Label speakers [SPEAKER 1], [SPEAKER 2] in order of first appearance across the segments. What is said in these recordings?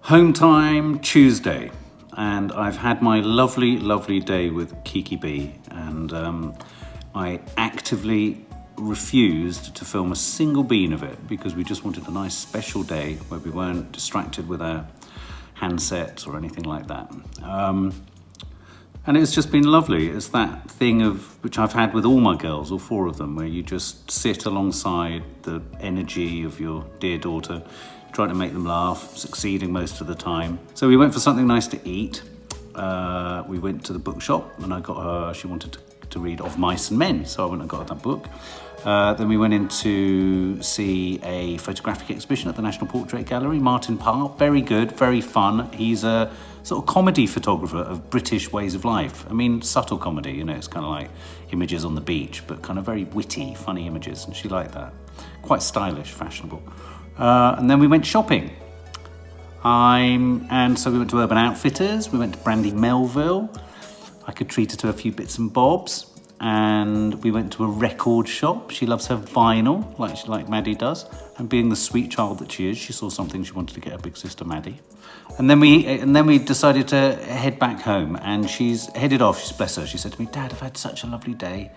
[SPEAKER 1] Home time Tuesday, and I've had my lovely day with Kiki B, and I actively refused to film a single bean of it because we just wanted a nice special day where we weren't distracted with our handsets or anything like that. And it's just been lovely. It's that thing of which I've had with all my girls, all four of them, where you just sit alongside the energy of your dear daughter, trying to make them laugh, succeeding most of the time. So we went for something nice to eat. We went to the bookshop and I got her, she wanted to read Of Mice and Men, so I went and got her that book. Then we went in to see a photographic exhibition at the National Portrait Gallery, Martin Parr. Very good, very fun. He's a sort of comedy photographer of British ways of life. I mean, subtle comedy, you know, it's kind of like images on the beach, but kind of very witty, funny images, and she liked that. Quite stylish, fashionable. And then we went shopping. And so we went to Urban Outfitters, we went to Brandy Melville. I could treat her to a few bits and bobs. And we went to a record shop. She loves her vinyl, like Maddie does. And being the sweet child that she is, she saw something she wanted to get her big sister Maddie. And then we decided to head back home. And she's headed off. She's, bless her. She said to me, "Dad, I've had such a lovely day.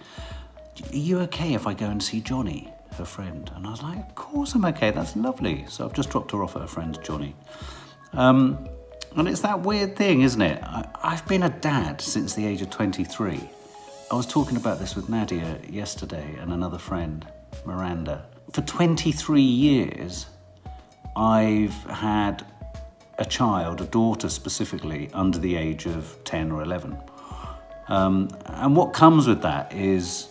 [SPEAKER 1] Are you okay if I go and see Johnny, her friend?" And I was like, "Of course I'm okay. That's lovely." So I've just dropped her off at her friend Johnny. And it's that weird thing, isn't it? I've been a dad since the age of 23. I was talking about this with Nadia yesterday and another friend, Miranda. For 23 years, I've had a child, a daughter specifically, under the age of 10 or 11. And what comes with that is,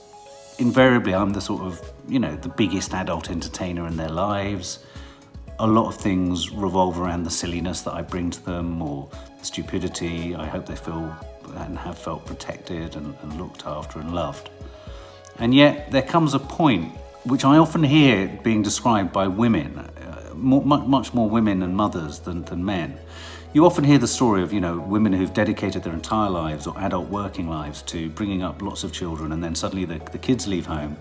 [SPEAKER 1] invariably, I'm the sort of, you know, the biggest adult entertainer in their lives. A lot of things revolve around the silliness that I bring to them or the stupidity. I hope they feel and have felt protected and looked after and loved. And yet there comes a point, which I often hear being described by women, much more women and mothers than men. You often hear the story of, you know, women who've dedicated their entire lives or adult working lives to bringing up lots of children, and then suddenly the kids leave home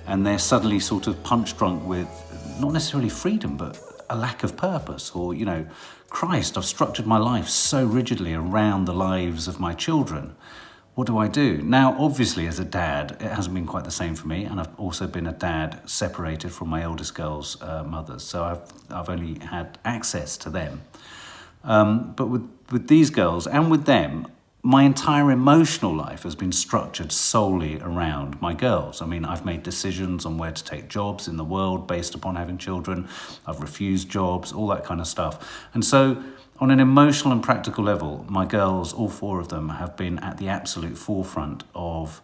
[SPEAKER 1] and they're suddenly sort of punch drunk with not necessarily freedom, but a lack of purpose, or, you know, Christ, I've structured my life so rigidly around the lives of my children. What do I do? Now, obviously, as a dad, it hasn't been quite the same for me, and I've also been a dad separated from my eldest girl's mothers, so I've only had access to them. But with these girls and with them, my entire emotional life has been structured solely around my girls. I mean, I've made decisions on where to take jobs in the world based upon having children. I've refused jobs, all that kind of stuff. And so on an emotional and practical level, my girls, all four of them, have been at the absolute forefront of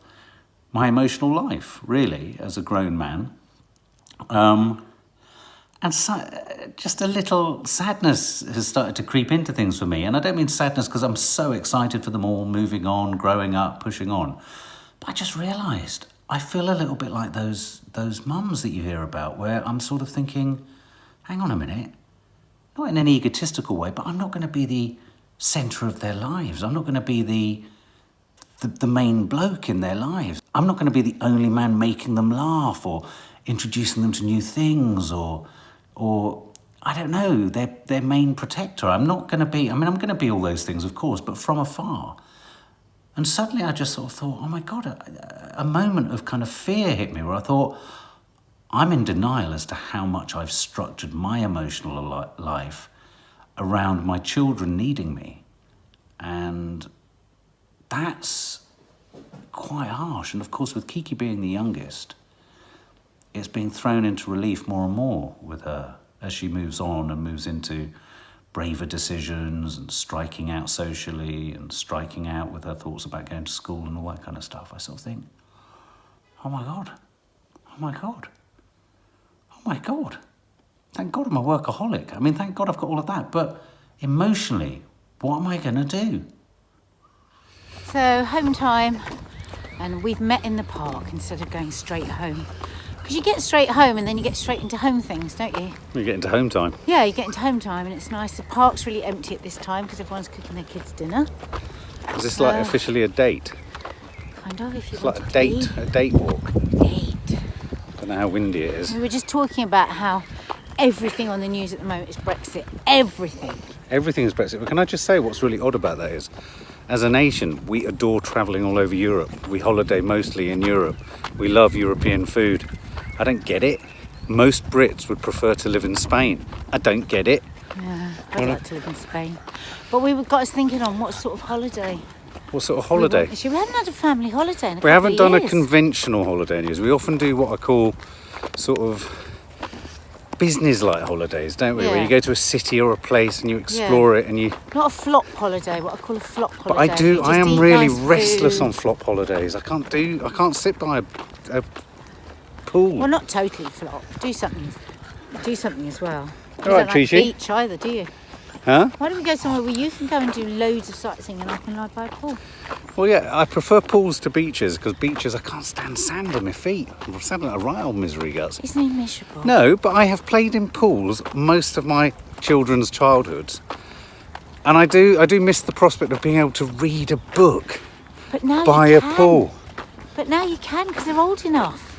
[SPEAKER 1] my emotional life, really, as a grown man. And so, just a little sadness has started to creep into things for me. And I don't mean sadness because I'm so excited for them all moving on, growing up, pushing on. But I just realised I feel a little bit like those mums that you hear about, where I'm sort of thinking, hang on a minute, not in an egotistical way, but I'm not going to be the centre of their lives. I'm not going to be the main bloke in their lives. I'm not going to be the only man making them laugh or introducing them to new things or I don't know, their main protector. I'm not going to be, I'm going to be all those things, of course, but from afar. And suddenly I just sort of thought, oh my God, a moment of kind of fear hit me where I thought, I'm in denial as to how much I've structured my emotional life around my children needing me. And that's quite harsh. And of course, with Kiki being the youngest, it's being thrown into relief more and more with her as she moves on and moves into braver decisions and striking out socially and striking out with her thoughts about going to school and all that kind of stuff. I sort of think, oh my God, oh my God, oh my God. Thank God I'm a workaholic. I mean, thank God I've got all of that. But emotionally, what am I going to do?
[SPEAKER 2] So, home time, and we've met in the park instead of going straight home. Because you get straight home and then you get straight into home things, don't you?
[SPEAKER 1] You get into home time.
[SPEAKER 2] Yeah, you get into home time and it's nice. The park's really empty at this time because everyone's cooking their kids' dinner.
[SPEAKER 1] Is this like officially a date?
[SPEAKER 2] Kind of, if you
[SPEAKER 1] It's
[SPEAKER 2] want
[SPEAKER 1] like
[SPEAKER 2] to
[SPEAKER 1] a date walk.
[SPEAKER 2] Date.
[SPEAKER 1] I don't know how windy it is.
[SPEAKER 2] We were just talking about how everything on the news at the moment is Brexit. Everything.
[SPEAKER 1] Everything is Brexit. But can I just say what's really odd about that is, as a nation, we adore travelling all over Europe. We holiday mostly in Europe. We love European food. I don't get it. Most Brits would prefer to live in Spain. I don't get it.
[SPEAKER 2] Yeah, I'd like to live in Spain. But we got us thinking on what sort of holiday.
[SPEAKER 1] What sort of holiday?
[SPEAKER 2] We haven't had a family holiday in a
[SPEAKER 1] We haven't
[SPEAKER 2] couple
[SPEAKER 1] done
[SPEAKER 2] of
[SPEAKER 1] a
[SPEAKER 2] years.
[SPEAKER 1] conventional holiday in years. We often do what I call sort of business-like holidays, don't we?
[SPEAKER 2] Yeah.
[SPEAKER 1] Where you go to a city or a place and you explore it and you...
[SPEAKER 2] Not a flop holiday, what I call a flop holiday.
[SPEAKER 1] But I do,
[SPEAKER 2] You just
[SPEAKER 1] I am
[SPEAKER 2] eat
[SPEAKER 1] really
[SPEAKER 2] nice
[SPEAKER 1] restless
[SPEAKER 2] food.
[SPEAKER 1] on flop holidays. I can't sit by a pool.
[SPEAKER 2] Well, not totally flop. Do something as well. You
[SPEAKER 1] All right,
[SPEAKER 2] don't like
[SPEAKER 1] Kiki.
[SPEAKER 2] beach either, do you?
[SPEAKER 1] Huh?
[SPEAKER 2] Why don't we go somewhere where you can go and do loads of sightseeing and I can lie by a pool?
[SPEAKER 1] Well, yeah, I prefer pools to beaches because beaches, I can't stand sand on my feet. I'm sounding like a right old misery guts.
[SPEAKER 2] Isn't he miserable?
[SPEAKER 1] No, but I have played in pools most of my children's childhoods. And I do miss the prospect of being able to read a book
[SPEAKER 2] But now
[SPEAKER 1] by
[SPEAKER 2] you
[SPEAKER 1] a
[SPEAKER 2] can.
[SPEAKER 1] pool.
[SPEAKER 2] But now you can because they're old enough.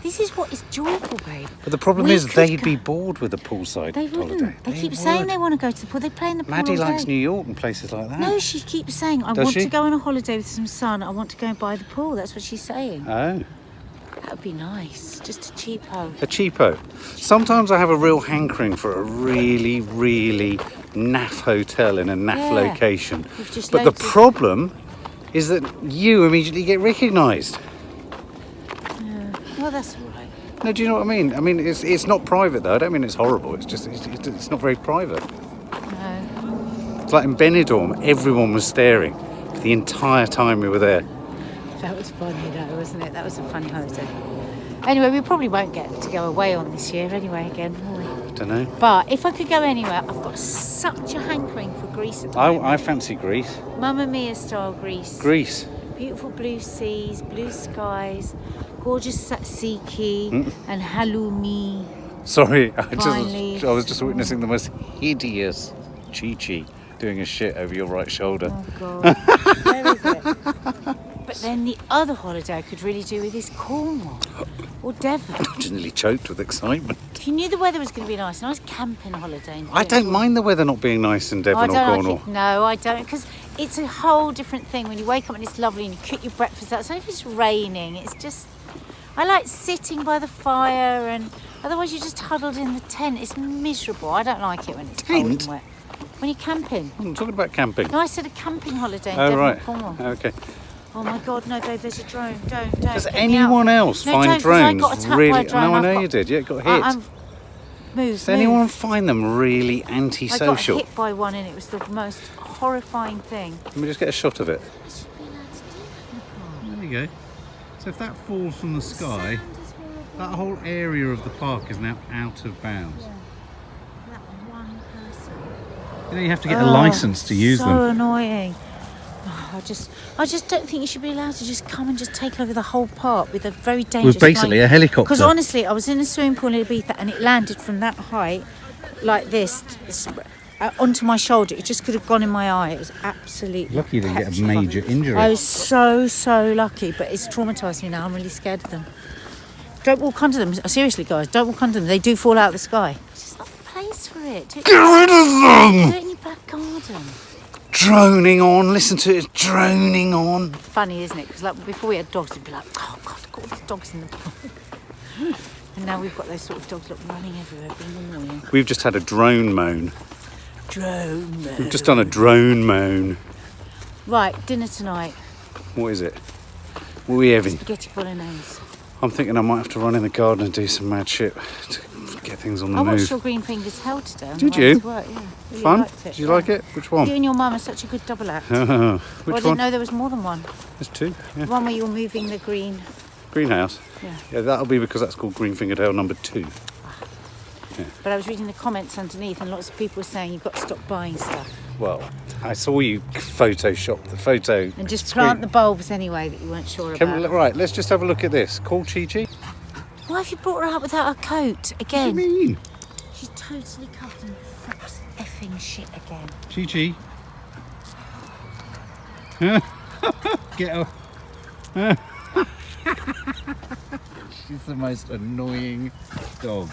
[SPEAKER 2] This is what is joyful, babe.
[SPEAKER 1] But the problem
[SPEAKER 2] We
[SPEAKER 1] is
[SPEAKER 2] could
[SPEAKER 1] they'd
[SPEAKER 2] go-
[SPEAKER 1] be bored with a poolside
[SPEAKER 2] They
[SPEAKER 1] holiday.
[SPEAKER 2] wouldn't. They keep saying they want to go to the pool. They play in the pool
[SPEAKER 1] Maddie
[SPEAKER 2] all
[SPEAKER 1] likes
[SPEAKER 2] day.
[SPEAKER 1] New York and places like that.
[SPEAKER 2] No, she keeps saying, I
[SPEAKER 1] Does
[SPEAKER 2] want
[SPEAKER 1] she?
[SPEAKER 2] to go on a holiday with some sun. I want to go and buy the pool. That's what she's saying.
[SPEAKER 1] Oh.
[SPEAKER 2] That would be nice. Just a cheapo.
[SPEAKER 1] A cheapo. Sometimes I have a real hankering for a really, really naff hotel in a naff
[SPEAKER 2] Yeah.
[SPEAKER 1] location.
[SPEAKER 2] With just
[SPEAKER 1] But the
[SPEAKER 2] loads of-
[SPEAKER 1] problem is that you immediately get recognised.
[SPEAKER 2] Well, that's all right.
[SPEAKER 1] No, do you know what I mean? I mean, it's not private though. I don't mean it's horrible. It's just it's not very private.
[SPEAKER 2] No,
[SPEAKER 1] It's like in Benidorm, everyone was staring the entire time we were there.
[SPEAKER 2] that was funny though, wasn't it? That was a funny holiday. Anyway, we probably won't get to go away on this year anyway again, will we?
[SPEAKER 1] Don't know.
[SPEAKER 2] But if I could go anywhere, I've got such a hankering for Greece at the moment.
[SPEAKER 1] I fancy Greece.
[SPEAKER 2] Mamma Mia style Greece.
[SPEAKER 1] Greece.
[SPEAKER 2] Beautiful blue seas, blue skies, gorgeous tzatziki and halloumi.
[SPEAKER 1] Sorry,
[SPEAKER 2] Finally.
[SPEAKER 1] I was just witnessing the most hideous Chi-Chi doing a shit over your right shoulder.
[SPEAKER 2] Oh God, where is it? But then the other holiday I could really do with is Cornwall or Devon.
[SPEAKER 1] I just nearly choked with excitement.
[SPEAKER 2] If you knew the weather was going to be nice, a nice camping holiday. in
[SPEAKER 1] I don't mind the weather not being nice in Devon
[SPEAKER 2] I
[SPEAKER 1] or
[SPEAKER 2] don't
[SPEAKER 1] Cornwall.
[SPEAKER 2] like it. No, I don't, because it's a whole different thing when you wake up and it's lovely and you cook your breakfast out. So if it's raining, it's just, I like sitting by the fire, and otherwise you're just huddled in the tent. It's miserable. I don't like it when it's cold and
[SPEAKER 1] Tent?
[SPEAKER 2] wet. When you're camping.
[SPEAKER 1] I'm talking about camping.
[SPEAKER 2] No, I said a camping holiday in
[SPEAKER 1] Oh,
[SPEAKER 2] Devon
[SPEAKER 1] right.
[SPEAKER 2] or Cornwall.
[SPEAKER 1] Okay.
[SPEAKER 2] Oh my God, no, babe, there's a drone. Don't.
[SPEAKER 1] Does
[SPEAKER 2] Get me
[SPEAKER 1] anyone
[SPEAKER 2] out.
[SPEAKER 1] else
[SPEAKER 2] No,
[SPEAKER 1] find
[SPEAKER 2] don't, 'cause I
[SPEAKER 1] drones
[SPEAKER 2] got attacked by
[SPEAKER 1] really...
[SPEAKER 2] a drone.
[SPEAKER 1] No, I
[SPEAKER 2] I've
[SPEAKER 1] know
[SPEAKER 2] got-
[SPEAKER 1] you did. Yeah, got hit.
[SPEAKER 2] Move.
[SPEAKER 1] Does anyone find them really
[SPEAKER 2] I got
[SPEAKER 1] antisocial?
[SPEAKER 2] hit by one and it was the most horrifying thing.
[SPEAKER 1] Let me just get a shot of it.
[SPEAKER 2] I should be allowed to do that.
[SPEAKER 1] There you go. So if that falls from the sky, that whole area of the park is now out of bounds.
[SPEAKER 2] That one person.
[SPEAKER 1] You know, you have to get a license to use
[SPEAKER 2] so
[SPEAKER 1] them.
[SPEAKER 2] annoying. Oh, I just don't think you should be allowed to just come and just take over the whole park with a very dangerous.
[SPEAKER 1] With basically a helicopter.
[SPEAKER 2] Because honestly, I was in a swimming pool in Ibiza and it landed from that height, like this, onto my shoulder. It just could have gone in my eye. It was absolutely.
[SPEAKER 1] Lucky you didn't get a
[SPEAKER 2] petrifying.
[SPEAKER 1] major injury.
[SPEAKER 2] I was so lucky, but it's traumatised me now. I'm really scared of them. Don't walk under them. Seriously, guys, don't walk under them. They do fall out of the sky. It's just not the place for it.
[SPEAKER 1] Get rid of them!
[SPEAKER 2] Do it in your back garden.
[SPEAKER 1] Droning on, listen to it droning on.
[SPEAKER 2] Funny, isn't it? Because like before we had dogs, we'd be like, oh God, I've got all these dogs in the park. And now we've got those sort of dogs like running everywhere, being annoying.
[SPEAKER 1] We've just had a drone moan.
[SPEAKER 2] Drone.
[SPEAKER 1] We've just done a drone moan.
[SPEAKER 2] Right, dinner tonight.
[SPEAKER 1] What is it? What are we having?
[SPEAKER 2] Spaghetti bolognese.
[SPEAKER 1] I'm thinking I might have to run in the garden and do some mad shit to get things on the
[SPEAKER 2] I
[SPEAKER 1] move.
[SPEAKER 2] watched your Green Fingers Hell today. on the
[SPEAKER 1] Did
[SPEAKER 2] way
[SPEAKER 1] you?
[SPEAKER 2] to work, yeah. Really
[SPEAKER 1] Fun?
[SPEAKER 2] liked it,
[SPEAKER 1] Did you
[SPEAKER 2] yeah.
[SPEAKER 1] like it? Which one?
[SPEAKER 2] You and your mum are such a good double act.
[SPEAKER 1] Which
[SPEAKER 2] Well, I didn't
[SPEAKER 1] one?
[SPEAKER 2] know there was more than one.
[SPEAKER 1] There's two. Yeah.
[SPEAKER 2] The one where you're moving the green.
[SPEAKER 1] Greenhouse.
[SPEAKER 2] Yeah.
[SPEAKER 1] Yeah, that'll be because that's called Green Fingered Hale number 2.
[SPEAKER 2] But I was reading the comments underneath and lots of people were saying you've got to stop buying stuff.
[SPEAKER 1] Well, I saw you Photoshop the photo.
[SPEAKER 2] And just
[SPEAKER 1] screen.
[SPEAKER 2] plant the bulbs anyway that you weren't sure about.
[SPEAKER 1] Right, let's just have a look at this. Call Chi-Chi.
[SPEAKER 2] Why have you brought her out without her coat
[SPEAKER 1] What do you
[SPEAKER 2] again?
[SPEAKER 1] mean?
[SPEAKER 2] She's totally covered in fox effing shit again.
[SPEAKER 1] Chi-Chi. Get her. She's the most annoying dog.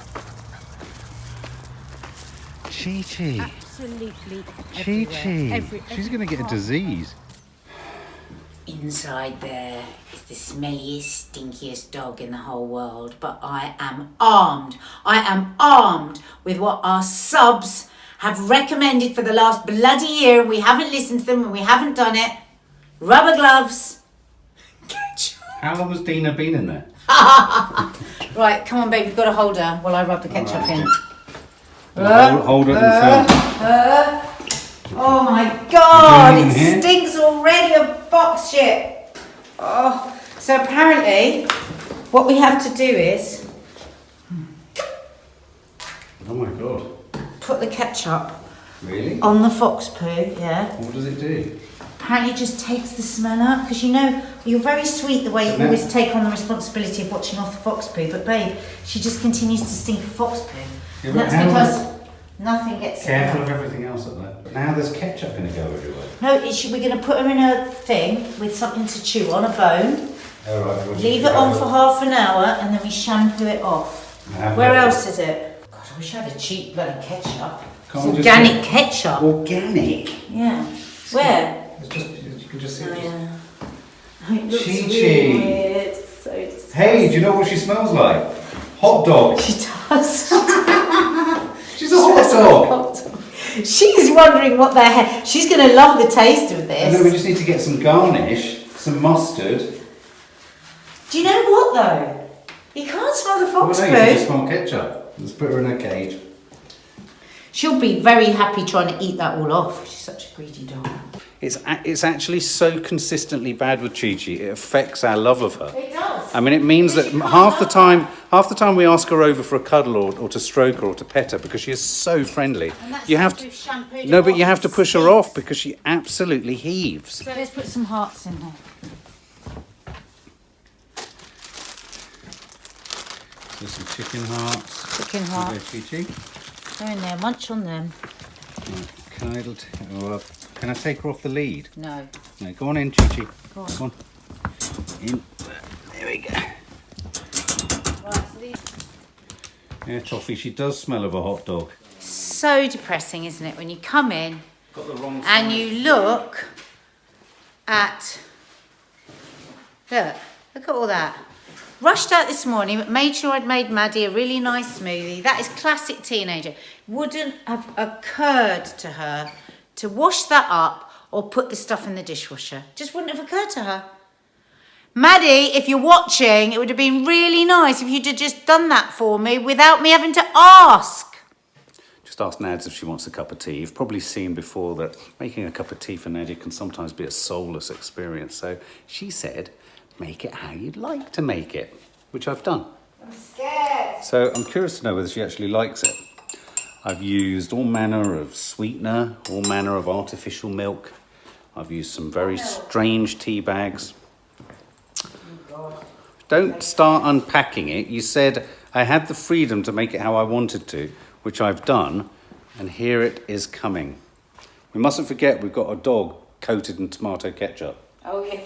[SPEAKER 1] Chi-Chi.
[SPEAKER 2] absolutely
[SPEAKER 3] Chi-Chi,
[SPEAKER 2] everywhere.
[SPEAKER 3] she's going to get a disease.
[SPEAKER 2] Inside there is the smelliest, stinkiest dog in the whole world, but I am armed. I am armed with what our subs have recommended for the last bloody year, and we haven't listened to them and we haven't done it. Rubber gloves.
[SPEAKER 3] How long has Dina been in there?
[SPEAKER 2] Right, come on, babe, you've got to hold her while I rub the ketchup in.
[SPEAKER 3] Hold it and film.
[SPEAKER 2] Oh my God,
[SPEAKER 3] Is there
[SPEAKER 2] it
[SPEAKER 3] anything here?
[SPEAKER 2] stinks already of fox shit. Oh, so apparently what we have to do is
[SPEAKER 3] Oh my God.
[SPEAKER 2] put the ketchup
[SPEAKER 3] Really?
[SPEAKER 2] on the fox poo, yeah.
[SPEAKER 3] What does it do?
[SPEAKER 2] Apparently it just takes the smell out, because you know, you're very sweet the way you always take on the responsibility of watching off the fox poo, but babe, she just continues to stink of fox poo.
[SPEAKER 3] Yeah,
[SPEAKER 2] And
[SPEAKER 3] but
[SPEAKER 2] that's
[SPEAKER 3] how
[SPEAKER 2] because nothing gets
[SPEAKER 3] Careful
[SPEAKER 2] it
[SPEAKER 3] of
[SPEAKER 2] out.
[SPEAKER 3] everything else at that. But now there's ketchup going to go everywhere.
[SPEAKER 2] No, we're going to put her in a thing with something to chew on, a bone.
[SPEAKER 3] All right, we'll
[SPEAKER 2] Leave it on for half an hour and then we shampoo it off. Where else is it? God, I wish I had a cheap bloody ketchup.
[SPEAKER 3] Can't
[SPEAKER 2] It's
[SPEAKER 3] we just
[SPEAKER 2] organic
[SPEAKER 3] get-
[SPEAKER 2] ketchup.
[SPEAKER 3] Organic?
[SPEAKER 2] Yeah. Where?
[SPEAKER 3] It's just, you can just see
[SPEAKER 2] Oh,
[SPEAKER 3] it.
[SPEAKER 2] yeah. Oh, it looks
[SPEAKER 3] Chi-Chi.
[SPEAKER 2] really weird. It's so disgusting.
[SPEAKER 3] Hey, do you know what she smells like? Hot dog.
[SPEAKER 2] She does.
[SPEAKER 3] She's a hot dog.
[SPEAKER 2] She's wondering what the heck. She's going to love the taste of
[SPEAKER 3] And then we
[SPEAKER 2] this.
[SPEAKER 3] just need to get some garnish, some mustard.
[SPEAKER 2] Do you know what though? You can't smell the
[SPEAKER 3] Well,
[SPEAKER 2] fox
[SPEAKER 3] no, you can just
[SPEAKER 2] poo.
[SPEAKER 3] smell ketchup. Let's put her in a cage.
[SPEAKER 2] She'll be very happy trying to eat that all off. She's such a greedy dog.
[SPEAKER 1] It's actually so consistently bad with Chi-Chi, it affects our love of her.
[SPEAKER 2] It does.
[SPEAKER 1] I mean, it means that half the time we ask her over for a cuddle or to stroke her or to pet her because she is so friendly.
[SPEAKER 2] And that's
[SPEAKER 1] You have
[SPEAKER 2] after
[SPEAKER 1] to,
[SPEAKER 2] we've shampooed
[SPEAKER 1] no,
[SPEAKER 2] her
[SPEAKER 1] but you
[SPEAKER 2] off.
[SPEAKER 1] have to push her off because she absolutely heaves.
[SPEAKER 2] So let's put some hearts in there.
[SPEAKER 3] So some chicken hearts.
[SPEAKER 2] Chicken
[SPEAKER 3] There
[SPEAKER 2] hearts.
[SPEAKER 3] you go, Chi-Chi.
[SPEAKER 2] They're in there. Munch on them.
[SPEAKER 3] Can I take her off the lead?
[SPEAKER 2] No.
[SPEAKER 3] No, go on in, Chi-Chi.
[SPEAKER 2] Go on.
[SPEAKER 3] Come on. In. There we go.
[SPEAKER 2] Right, so these...
[SPEAKER 3] Yeah, Toffee, she does smell of a hot dog.
[SPEAKER 2] So depressing, isn't it? When you come in
[SPEAKER 3] Got the wrong
[SPEAKER 2] and you look at... Look at all that. Rushed out this morning, but made sure I'd made Maddie a really nice smoothie. That is classic teenager. Wouldn't have occurred to her to wash that up or put the stuff in the dishwasher. Just wouldn't have occurred to her. Maddie, if you're watching, it would have been really nice if you'd have just done that for me without me having to ask.
[SPEAKER 1] Just ask Nads if she wants a cup of tea. You've probably seen before that making a cup of tea for Nadia can sometimes be a soulless experience. So she said, make it how you'd like to make it, which I've done.
[SPEAKER 2] I'm scared.
[SPEAKER 1] So I'm curious to know whether she actually likes it. I've used all manner of sweetener, all manner of artificial milk. I've used some very strange tea bags. Don't start unpacking it. You said I had the freedom to make it how I wanted to, which I've done, and here it is coming. We mustn't forget we've got a dog coated in tomato ketchup.
[SPEAKER 2] Oh, yeah.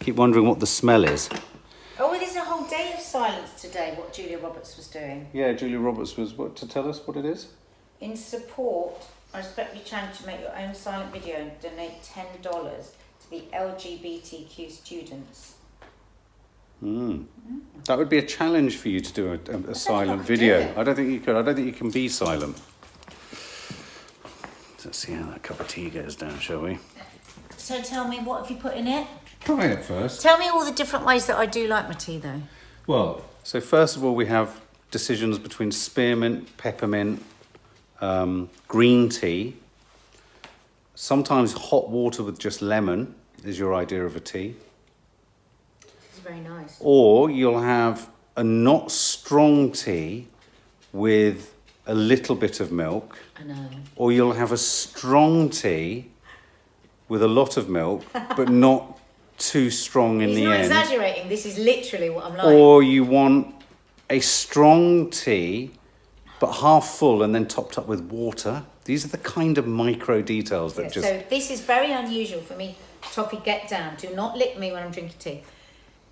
[SPEAKER 1] Keep wondering what the smell is.
[SPEAKER 2] Oh, well, there's a whole day of silence today, what Julia Roberts was doing.
[SPEAKER 1] Yeah, Julia Roberts was what to tell us what it is?
[SPEAKER 2] In support, I respect your challenge to make your own silent video and donate $10 to the LGBTQ students.
[SPEAKER 1] That would be a challenge for you to do a silent
[SPEAKER 2] could do
[SPEAKER 1] video.
[SPEAKER 2] it.
[SPEAKER 1] I don't think you could. I don't think you can be silent. Let's see how that cup of tea goes down, shall we?
[SPEAKER 2] So tell me, what have you put in it?
[SPEAKER 3] Try it first.
[SPEAKER 2] Tell me all the different ways that I do like my tea, though.
[SPEAKER 3] Well,
[SPEAKER 1] So first of all, we have decisions between spearmint, peppermint, green tea. Sometimes hot water with just lemon is your idea of a tea.
[SPEAKER 2] This is very nice.
[SPEAKER 1] Or you'll have a not strong tea with a little bit of milk.
[SPEAKER 2] I know.
[SPEAKER 1] Or you'll have a strong tea with a lot of milk, but not too strong in
[SPEAKER 2] He's
[SPEAKER 1] the
[SPEAKER 2] not
[SPEAKER 1] end.
[SPEAKER 2] exaggerating. This is literally what I'm like.
[SPEAKER 1] Or you want a strong tea, but half full and then topped up with water. These are the kind of micro details that just...
[SPEAKER 2] So this is very unusual for me. Toffee, get down. Do not lick me when I'm drinking tea.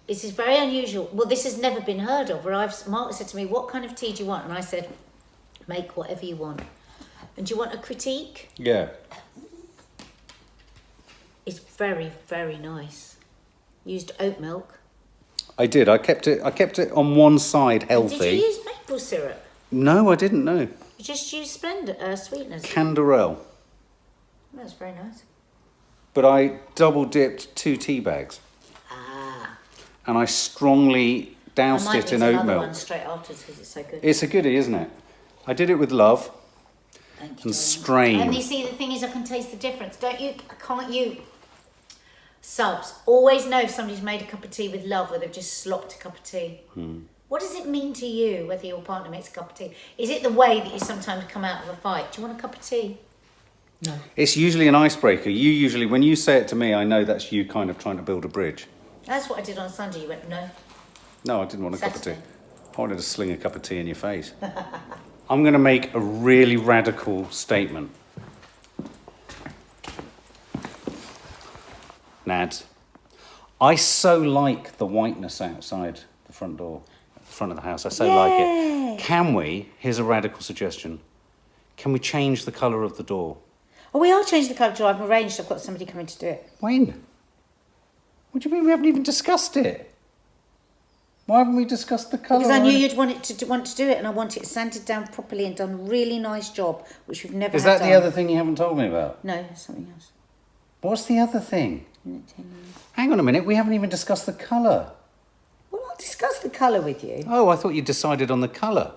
[SPEAKER 2] This is very unusual. Well, this has never been heard of. Where Mark said to me, what kind of tea do you want? And I said, make whatever you want. And do you want a critique?
[SPEAKER 1] Yeah.
[SPEAKER 2] It's very, very nice. Used oat milk.
[SPEAKER 1] I did. I kept it on one side healthy.
[SPEAKER 2] And did you use maple syrup?
[SPEAKER 1] No, I didn't know.
[SPEAKER 2] You just used sweeteners.
[SPEAKER 1] Canderel.
[SPEAKER 2] That's very nice.
[SPEAKER 1] But I double dipped 2 tea bags.
[SPEAKER 2] Ah.
[SPEAKER 1] And I strongly doused it in oat milk.
[SPEAKER 2] One straight afterwards because it's so good.
[SPEAKER 1] It's a goodie, isn't it? I did it with love.
[SPEAKER 2] Thank you,
[SPEAKER 1] And
[SPEAKER 2] darling.
[SPEAKER 1] strain.
[SPEAKER 2] And you see, the thing is, I can taste the difference. Can't you, subs, always know if somebody's made a cup of tea with love or they've just slopped a cup of tea? What does it mean to you whether your partner makes a cup of tea? Is it the way that you sometimes come out of a fight? Do you want a cup of tea? No.
[SPEAKER 1] It's usually an icebreaker. When you say it to me, I know that's you kind of trying to build a bridge.
[SPEAKER 2] That's what I did on Sunday. You went, no.
[SPEAKER 1] No, I didn't want a cup of tea.
[SPEAKER 2] Saturday.
[SPEAKER 1] I wanted to sling a cup of tea in your face. I'm going to make a really radical statement. Nads, I so like the whiteness outside the front door, the front of the house. I so like it. Can we, here's a radical suggestion, can we change the colour of the door?
[SPEAKER 2] Oh, we are changing the colour. I've arranged. I've got somebody coming to do it.
[SPEAKER 1] When? What do you mean we haven't even discussed it? Why haven't we discussed the colour?
[SPEAKER 2] Because I knew you'd want to do it, and I want it sanded down properly and done a really nice job, which we've never
[SPEAKER 1] Is
[SPEAKER 2] had
[SPEAKER 1] that
[SPEAKER 2] done.
[SPEAKER 1] the other thing you haven't told me about?
[SPEAKER 2] No, there's something else.
[SPEAKER 1] What's the other thing? Hang on a minute, we haven't even discussed the colour.
[SPEAKER 2] Well, I'll discuss the colour with you.
[SPEAKER 1] Oh, I thought you decided on the colour.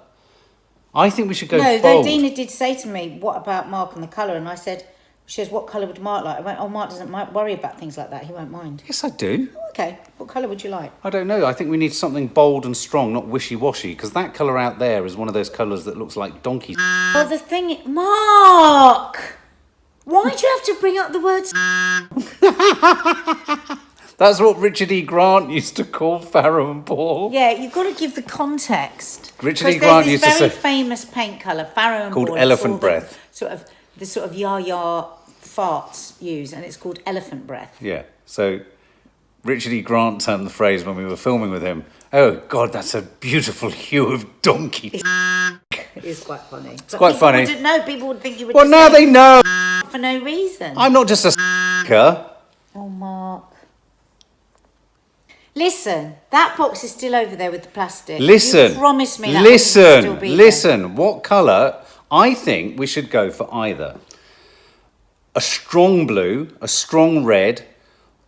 [SPEAKER 1] I think we should go
[SPEAKER 2] No,
[SPEAKER 1] bold.
[SPEAKER 2] though Dina did say to me, what about Mark and the colour? And I said, she says, what colour would Mark like? I went, oh, Mark doesn't worry about things like that. He won't mind.
[SPEAKER 1] Yes, I do.
[SPEAKER 2] Oh, okay. What colour would you like?
[SPEAKER 1] I don't know. I think we need something bold and strong, not wishy-washy, because that colour out there is one of those colours that looks like donkey.
[SPEAKER 2] Well, the thing is, Mark! Why do you have to bring up the words?
[SPEAKER 1] That's what Richard E. Grant used to call Farrow and Ball.
[SPEAKER 2] Yeah, you've got to give the context.
[SPEAKER 1] Richard E. Grant
[SPEAKER 2] there's
[SPEAKER 1] used to
[SPEAKER 2] this very
[SPEAKER 1] say...
[SPEAKER 2] famous paint colour, Farrow and
[SPEAKER 1] Called
[SPEAKER 2] Ball.
[SPEAKER 1] elephant
[SPEAKER 2] it's all
[SPEAKER 1] breath.
[SPEAKER 2] The sort of ya-ya farts use, and it's called elephant breath.
[SPEAKER 1] Yeah, so Richard E. Grant termed the phrase when we were filming with him, oh, God, that's a beautiful hue of donkey.
[SPEAKER 2] It is quite funny. It's
[SPEAKER 1] quite funny.
[SPEAKER 2] People would think you were
[SPEAKER 1] Well,
[SPEAKER 2] just
[SPEAKER 1] now they
[SPEAKER 2] saying
[SPEAKER 1] know.
[SPEAKER 2] for no reason.
[SPEAKER 1] I'm not just a s***er.
[SPEAKER 2] Oh, Mark. Listen, that box is still over there with the plastic.
[SPEAKER 1] Listen.
[SPEAKER 2] You promised me that box would still be there.
[SPEAKER 1] Listen. What colour? I think we should go for either a strong blue, a strong red,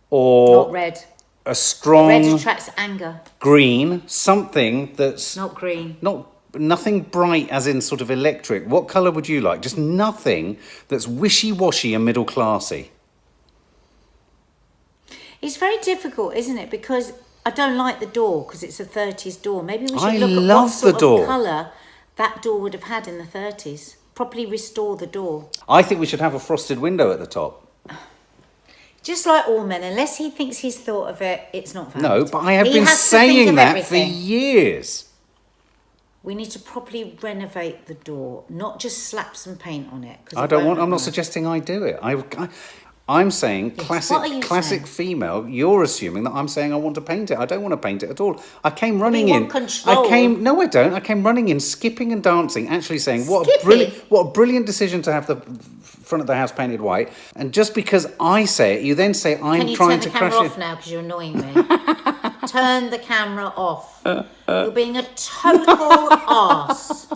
[SPEAKER 1] or
[SPEAKER 2] Not red.
[SPEAKER 1] a strong
[SPEAKER 2] Red attracts anger.
[SPEAKER 1] green. Something that's
[SPEAKER 2] Not green.
[SPEAKER 1] nothing bright, as in sort of electric. What colour would you like? Just nothing that's wishy-washy and middle classy.
[SPEAKER 2] It's very difficult, isn't it? Because I don't like the door because it's a 30s door. Maybe we should
[SPEAKER 1] I
[SPEAKER 2] look at
[SPEAKER 1] love
[SPEAKER 2] what sort
[SPEAKER 1] the door.
[SPEAKER 2] of colour that door would have had in the 30s. Properly restore the door.
[SPEAKER 1] I think we should have a frosted window at the top.
[SPEAKER 2] Just like all men, unless he thinks he's thought of it, it's not valid.
[SPEAKER 1] No, but I have
[SPEAKER 2] He
[SPEAKER 1] been
[SPEAKER 2] has to think
[SPEAKER 1] saying
[SPEAKER 2] of
[SPEAKER 1] that
[SPEAKER 2] everything.
[SPEAKER 1] for years.
[SPEAKER 2] We need to properly renovate the door, not just slap some paint on it. 'cause
[SPEAKER 1] I
[SPEAKER 2] it
[SPEAKER 1] don't
[SPEAKER 2] won't
[SPEAKER 1] want. I'm
[SPEAKER 2] look
[SPEAKER 1] not
[SPEAKER 2] nice.
[SPEAKER 1] suggesting I do it. I'm saying
[SPEAKER 2] Yes,
[SPEAKER 1] classic,
[SPEAKER 2] what are you
[SPEAKER 1] classic
[SPEAKER 2] saying?
[SPEAKER 1] female. You're assuming that I'm saying I want to paint it. I don't want to paint it at all. I came running
[SPEAKER 2] you
[SPEAKER 1] in.
[SPEAKER 2] want control.
[SPEAKER 1] No, I don't. I came running in, skipping and dancing, actually saying what
[SPEAKER 2] Skipping?
[SPEAKER 1] a brilliant decision to have the front of the house painted white. And just because I say it, you then say
[SPEAKER 2] Can
[SPEAKER 1] I'm
[SPEAKER 2] you
[SPEAKER 1] trying
[SPEAKER 2] turn
[SPEAKER 1] to
[SPEAKER 2] the camera
[SPEAKER 1] crash
[SPEAKER 2] off
[SPEAKER 1] it.
[SPEAKER 2] now because you're annoying me? Turn the camera off. You're being a total arse.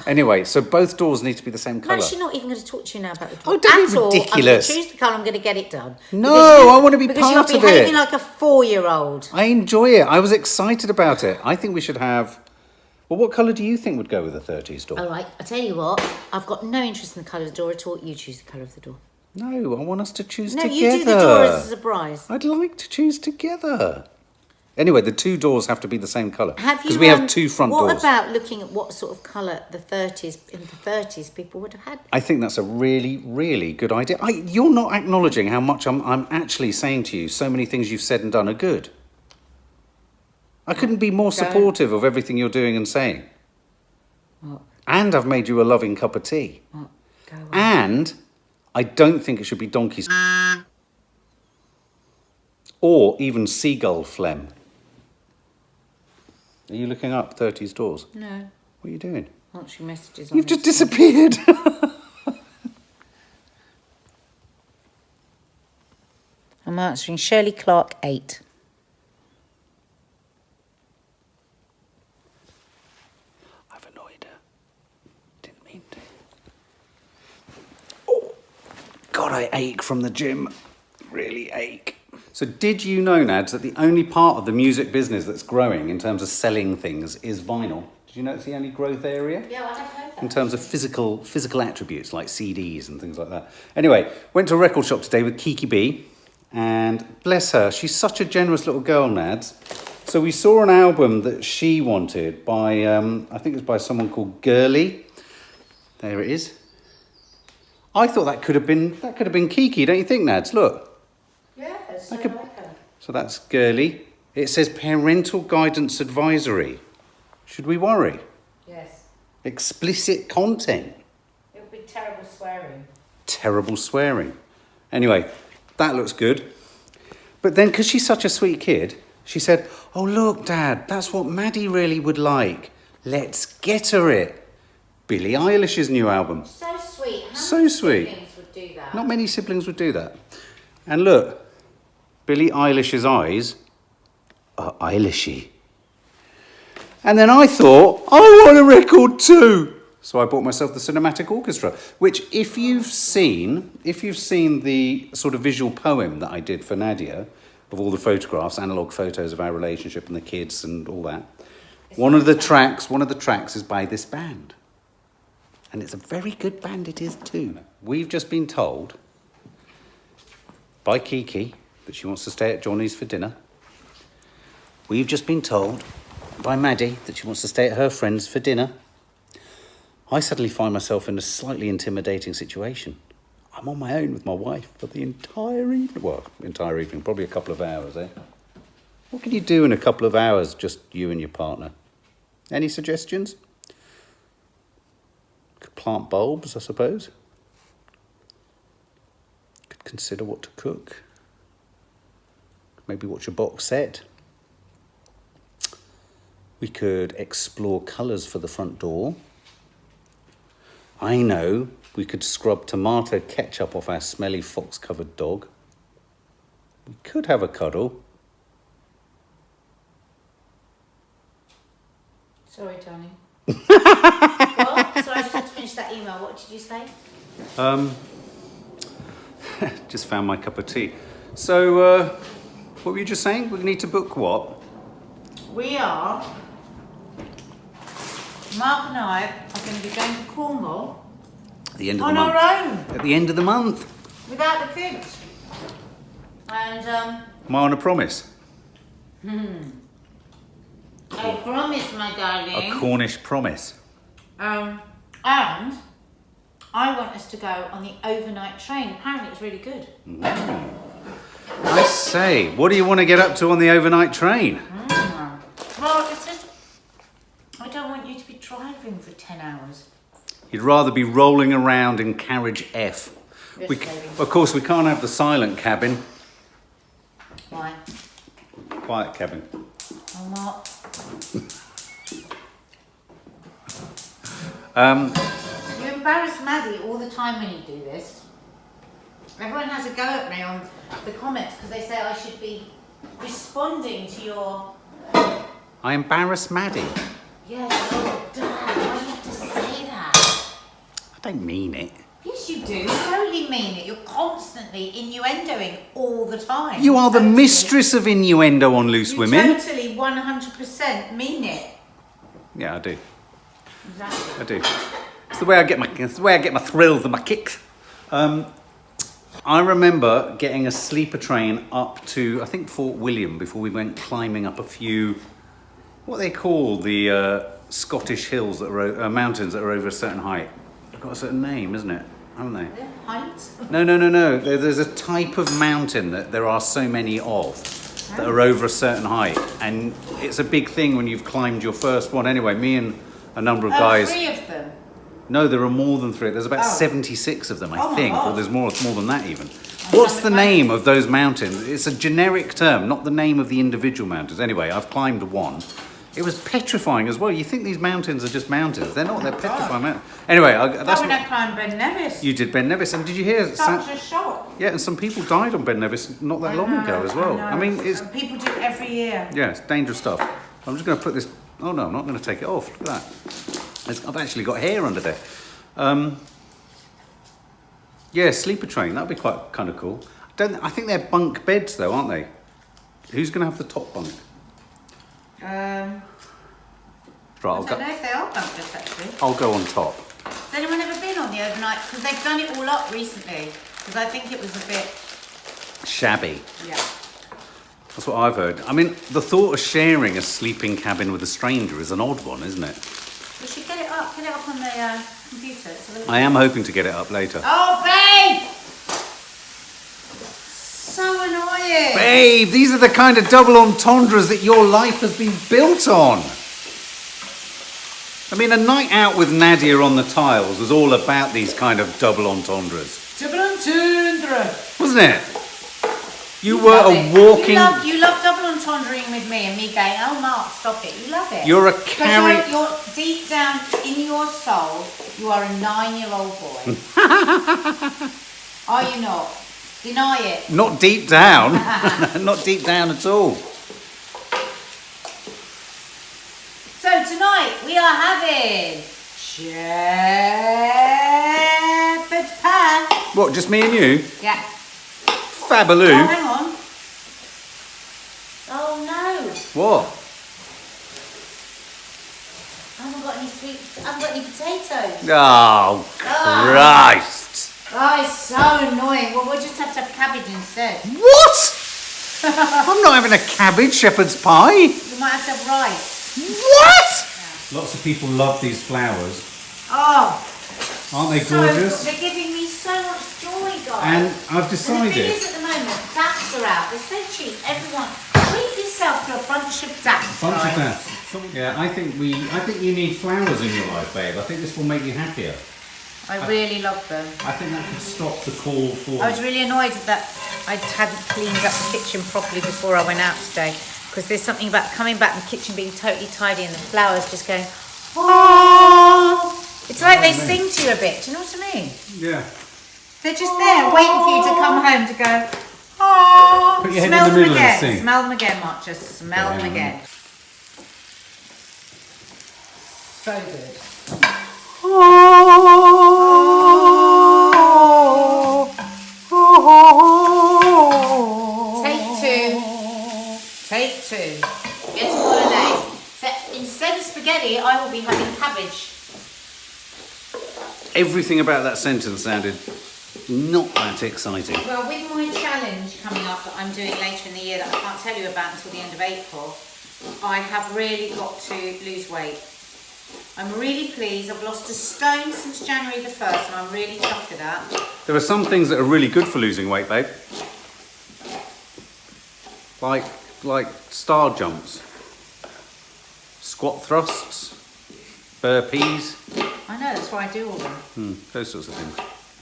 [SPEAKER 1] Anyway, so both doors need to be the same
[SPEAKER 2] I'm
[SPEAKER 1] colour.
[SPEAKER 2] actually not even going to talk to you now about the door.
[SPEAKER 1] Oh, don't be
[SPEAKER 2] at all.
[SPEAKER 1] ridiculous.
[SPEAKER 2] I'm going to choose the colour. I'm going to get it done.
[SPEAKER 1] No, I want to be
[SPEAKER 2] because
[SPEAKER 1] part
[SPEAKER 2] you're
[SPEAKER 1] of it.
[SPEAKER 2] behaving like a 4-year-old.
[SPEAKER 1] I enjoy it. I was excited about it. I think we should have... Well, what colour do you think would go with a 30s door?
[SPEAKER 2] All right, I tell you what. I've got no interest in the colour of the door at all. You choose the colour of the door.
[SPEAKER 1] No, I want us to choose
[SPEAKER 2] No,
[SPEAKER 1] together.
[SPEAKER 2] you do the door as a surprise.
[SPEAKER 1] I'd like to choose together. Anyway, the two doors have to be the same colour.
[SPEAKER 2] Have you?
[SPEAKER 1] Because we have two front
[SPEAKER 2] what
[SPEAKER 1] doors.
[SPEAKER 2] What about looking at what sort of colour in the 30s people would have had?
[SPEAKER 1] I think that's a really, really good idea. You're not acknowledging how much I'm actually saying to you. So many things you've said and done are good. I couldn't be more supportive of everything you're doing and saying.
[SPEAKER 2] What?
[SPEAKER 1] And I've made you a loving cup of tea.
[SPEAKER 2] What? Go away.
[SPEAKER 1] And I don't think it should be donkey's or even seagull phlegm. Are you looking up 30s doors?
[SPEAKER 2] No.
[SPEAKER 1] What are you doing?
[SPEAKER 2] Answering messages on
[SPEAKER 1] You've just
[SPEAKER 2] this one.
[SPEAKER 1] disappeared.
[SPEAKER 2] I'm answering Shirley Clark 8.
[SPEAKER 1] I've annoyed her. Didn't mean to. Oh, God, I ache from the gym. Really ache. So did you know, Nads, that the only part of the music business that's growing in terms of selling things is vinyl? Did you know it's the only growth area?
[SPEAKER 2] Yeah, I have heard that.
[SPEAKER 1] In terms of physical attributes like CDs and things like that. Anyway, went to a record shop today with Kiki B, and bless her, she's such a generous little girl, Nads. So we saw an album that she wanted by, I think it's by someone called Girly. There it is. I thought that could have been Kiki, don't you think, Nads? Look.
[SPEAKER 2] Yeah, it's so
[SPEAKER 1] I could-
[SPEAKER 2] like her.
[SPEAKER 1] So that's Girly. It says parental guidance advisory. Should we worry?
[SPEAKER 2] Yes.
[SPEAKER 1] Explicit content.
[SPEAKER 2] It would be terrible swearing.
[SPEAKER 1] Terrible swearing. Anyway, that looks good. But then, because she's such a sweet kid, she said, "Oh, look, Dad, that's what Maddie really would like. Let's get her it." Billie Eilish's new album.
[SPEAKER 2] So sweet. How
[SPEAKER 1] So
[SPEAKER 2] many
[SPEAKER 1] sweet.
[SPEAKER 2] siblings would do that?
[SPEAKER 1] Not many siblings would do that. And look, Billie Eilish's eyes are Eilishy. And then I thought, I want a record too. So I bought myself the Cinematic Orchestra, which if you've seen the sort of visual poem that I did for Nadia, of all the photographs, analogue photos of our relationship and the kids and all that, one of the tracks is by this band. And it's a very good band it is too. We've just been told by Kiki that she wants to stay at Johnny's for dinner. We've just been told by Maddie that she wants to stay at her friend's for dinner. I suddenly find myself in a slightly intimidating situation. I'm on my own with my wife for the entire evening. Well, entire evening, probably a couple of hours, eh? What can you do in a couple of hours, just you and your partner? Any suggestions? Could plant bulbs, I suppose. Could consider what to cook. Maybe watch a box set. We could explore colours for the front door. I know we could scrub tomato ketchup off our smelly fox-covered dog. We could have a cuddle.
[SPEAKER 2] Sorry, Tony. What? Sorry, I just had to finish that email. What did you say?
[SPEAKER 1] Just found my cup of tea. So, what were you just saying? We need to book what?
[SPEAKER 2] We are... Mark and I are going to be going to Cornwall
[SPEAKER 1] At the end of
[SPEAKER 2] on
[SPEAKER 1] the month.
[SPEAKER 2] our own,
[SPEAKER 1] At the end of the month.
[SPEAKER 2] without the kids. And
[SPEAKER 1] Am I on a promise?
[SPEAKER 2] I promise, my darling.
[SPEAKER 1] A Cornish promise.
[SPEAKER 2] And I want us to go on the overnight train. Apparently it's really good.
[SPEAKER 1] I say, what do you want to get up to on the overnight train?
[SPEAKER 2] Well, it's just... I don't want you to be driving for 10 hours.
[SPEAKER 1] You'd rather be rolling around in carriage F.
[SPEAKER 2] Yes,
[SPEAKER 1] We,
[SPEAKER 2] baby.
[SPEAKER 1] of course, we can't have the silent cabin.
[SPEAKER 2] Why?
[SPEAKER 1] Quiet cabin.
[SPEAKER 2] Oh, what? You embarrass Maddie all the time when you do this. Everyone has a go at me on the comments because they say I should be responding to your...
[SPEAKER 1] I embarrass Maddie.
[SPEAKER 2] Yes, oh, Dad, why do you have to say that?
[SPEAKER 1] I don't mean it.
[SPEAKER 2] Yes, you do. You totally mean it. You're constantly innuendoing all the time.
[SPEAKER 1] You are the
[SPEAKER 2] Totally.
[SPEAKER 1] mistress of innuendo on Loose
[SPEAKER 2] You
[SPEAKER 1] Women.
[SPEAKER 2] totally 100% mean it.
[SPEAKER 1] Yeah, I do.
[SPEAKER 2] Exactly.
[SPEAKER 1] I do. It's the way I get my thrills and my kicks. I remember getting a sleeper train up to, I think, Fort William before we went climbing up a few, what they call the Scottish hills that are mountains that are over a certain height. They've got a certain name, isn't it? Haven't they?
[SPEAKER 2] Yeah, Heights.
[SPEAKER 1] No. There's a type of mountain that there are so many of that are over a certain height, and it's a big thing when you've climbed your first one. Anyway, me and a number of guys.
[SPEAKER 2] 3 of them.
[SPEAKER 1] No, there are more than 3. There's about
[SPEAKER 2] Oh.
[SPEAKER 1] 76 of them,
[SPEAKER 2] Oh
[SPEAKER 1] I
[SPEAKER 2] my
[SPEAKER 1] think, or
[SPEAKER 2] God.
[SPEAKER 1] there's more than that even. What's the name of those mountains? It's a generic term, not the name of the individual mountains. Anyway, I've climbed one, It was petrifying as well. You think these mountains are just mountains. They're not. They're petrifying mountains. Anyway, that's
[SPEAKER 2] when I climbed Ben Nevis.
[SPEAKER 1] You did Ben Nevis. And did you hear...
[SPEAKER 2] Such a shock.
[SPEAKER 1] Yeah, and some people died on Ben Nevis not that long ago as well. I mean, it's...
[SPEAKER 2] People do it every year.
[SPEAKER 1] Yeah, it's dangerous stuff. I'm just going to put this... Oh, no, I'm not going to take it off. Look at that. I've actually got hair under there. Yeah, sleeper train. That'd be quite kind of cool. I think they're bunk beds, though, aren't they? Who's going to have the top bunk?
[SPEAKER 2] I don't know if they are bunk beds, actually.
[SPEAKER 1] I'll go on top.
[SPEAKER 2] Has anyone ever been on the overnight? Because they've done it all up recently. Because I think it was a bit...
[SPEAKER 1] Shabby.
[SPEAKER 2] Yeah.
[SPEAKER 1] That's what I've heard. I mean, the thought of sharing a sleeping cabin with a stranger is an odd one, isn't it?
[SPEAKER 2] We should get it up on the computer.
[SPEAKER 1] I am hoping to get it up later.
[SPEAKER 2] Oh, babe! So annoying.
[SPEAKER 1] Babe, these are the kind of double entendres that your life has been built on. I mean, a night out with Nadia on the tiles was all about these kind of double entendres.
[SPEAKER 2] Double entendre.
[SPEAKER 1] Wasn't it? You were a walking...
[SPEAKER 2] You love double entendring with me and me going, oh, Mark, stop it. You love it.
[SPEAKER 1] You're a
[SPEAKER 2] Because you're deep down in your soul, you are a 9-year-old boy. Are you not? Deny it.
[SPEAKER 1] Not deep down. Not deep down at all.
[SPEAKER 2] So tonight we are having shepherd's pie.
[SPEAKER 1] What, just me and you?
[SPEAKER 2] Yeah.
[SPEAKER 1] Fabaloo.
[SPEAKER 2] Oh, hang on. Oh no.
[SPEAKER 1] What?
[SPEAKER 2] I haven't got any sweet. I haven't got any potatoes.
[SPEAKER 1] Oh, Christ.
[SPEAKER 2] Oh, it's so annoying. Well, we'll just have to have cabbage instead.
[SPEAKER 1] What? I'm not having a cabbage shepherd's pie.
[SPEAKER 2] You might have to have rice.
[SPEAKER 1] What?
[SPEAKER 3] Lots of people love these flowers.
[SPEAKER 2] Oh.
[SPEAKER 3] Aren't they gorgeous?
[SPEAKER 2] They're giving me so much joy, guys.
[SPEAKER 3] And I've
[SPEAKER 2] And
[SPEAKER 3] decided...
[SPEAKER 2] the thing is, at the moment, dats are out. They're so cheap. Everyone, treat yourself to a bunch of dats.
[SPEAKER 3] Bunch
[SPEAKER 2] guys.
[SPEAKER 3] of that. Yeah, I think you need flowers in your life, babe. I think this will make you happier.
[SPEAKER 2] I really love them.
[SPEAKER 3] I think that could stop the call for...
[SPEAKER 2] I was really annoyed that I hadn't cleaned up the kitchen properly before I went out today. Because there's something about coming back and the kitchen being totally tidy and the flowers just going, oh. It's like they sing to you a bit. Do you know what I mean?
[SPEAKER 3] Yeah.
[SPEAKER 2] They're just there waiting for you to come home to go, oh.
[SPEAKER 3] Put your head
[SPEAKER 2] Smell
[SPEAKER 3] in the
[SPEAKER 2] them
[SPEAKER 3] middle and
[SPEAKER 2] again.
[SPEAKER 3] sing.
[SPEAKER 2] Smell them again, Mark. Just smell them again. So good. Take two. Get a bolognese. So instead of spaghetti, I will be having cabbage.
[SPEAKER 1] Everything about that sentence sounded not that exciting.
[SPEAKER 2] Well, with my challenge coming up that I'm doing later in the year that I can't tell you about until the end of April, I have really got to lose weight. I'm really pleased. I've lost a stone since January the 1st and I'm really chuffed with that.
[SPEAKER 1] There are some things that are really good for losing weight, babe. Like star jumps, squat thrusts, burpees.
[SPEAKER 2] I know, that's why I do all them.
[SPEAKER 1] Those sorts of things.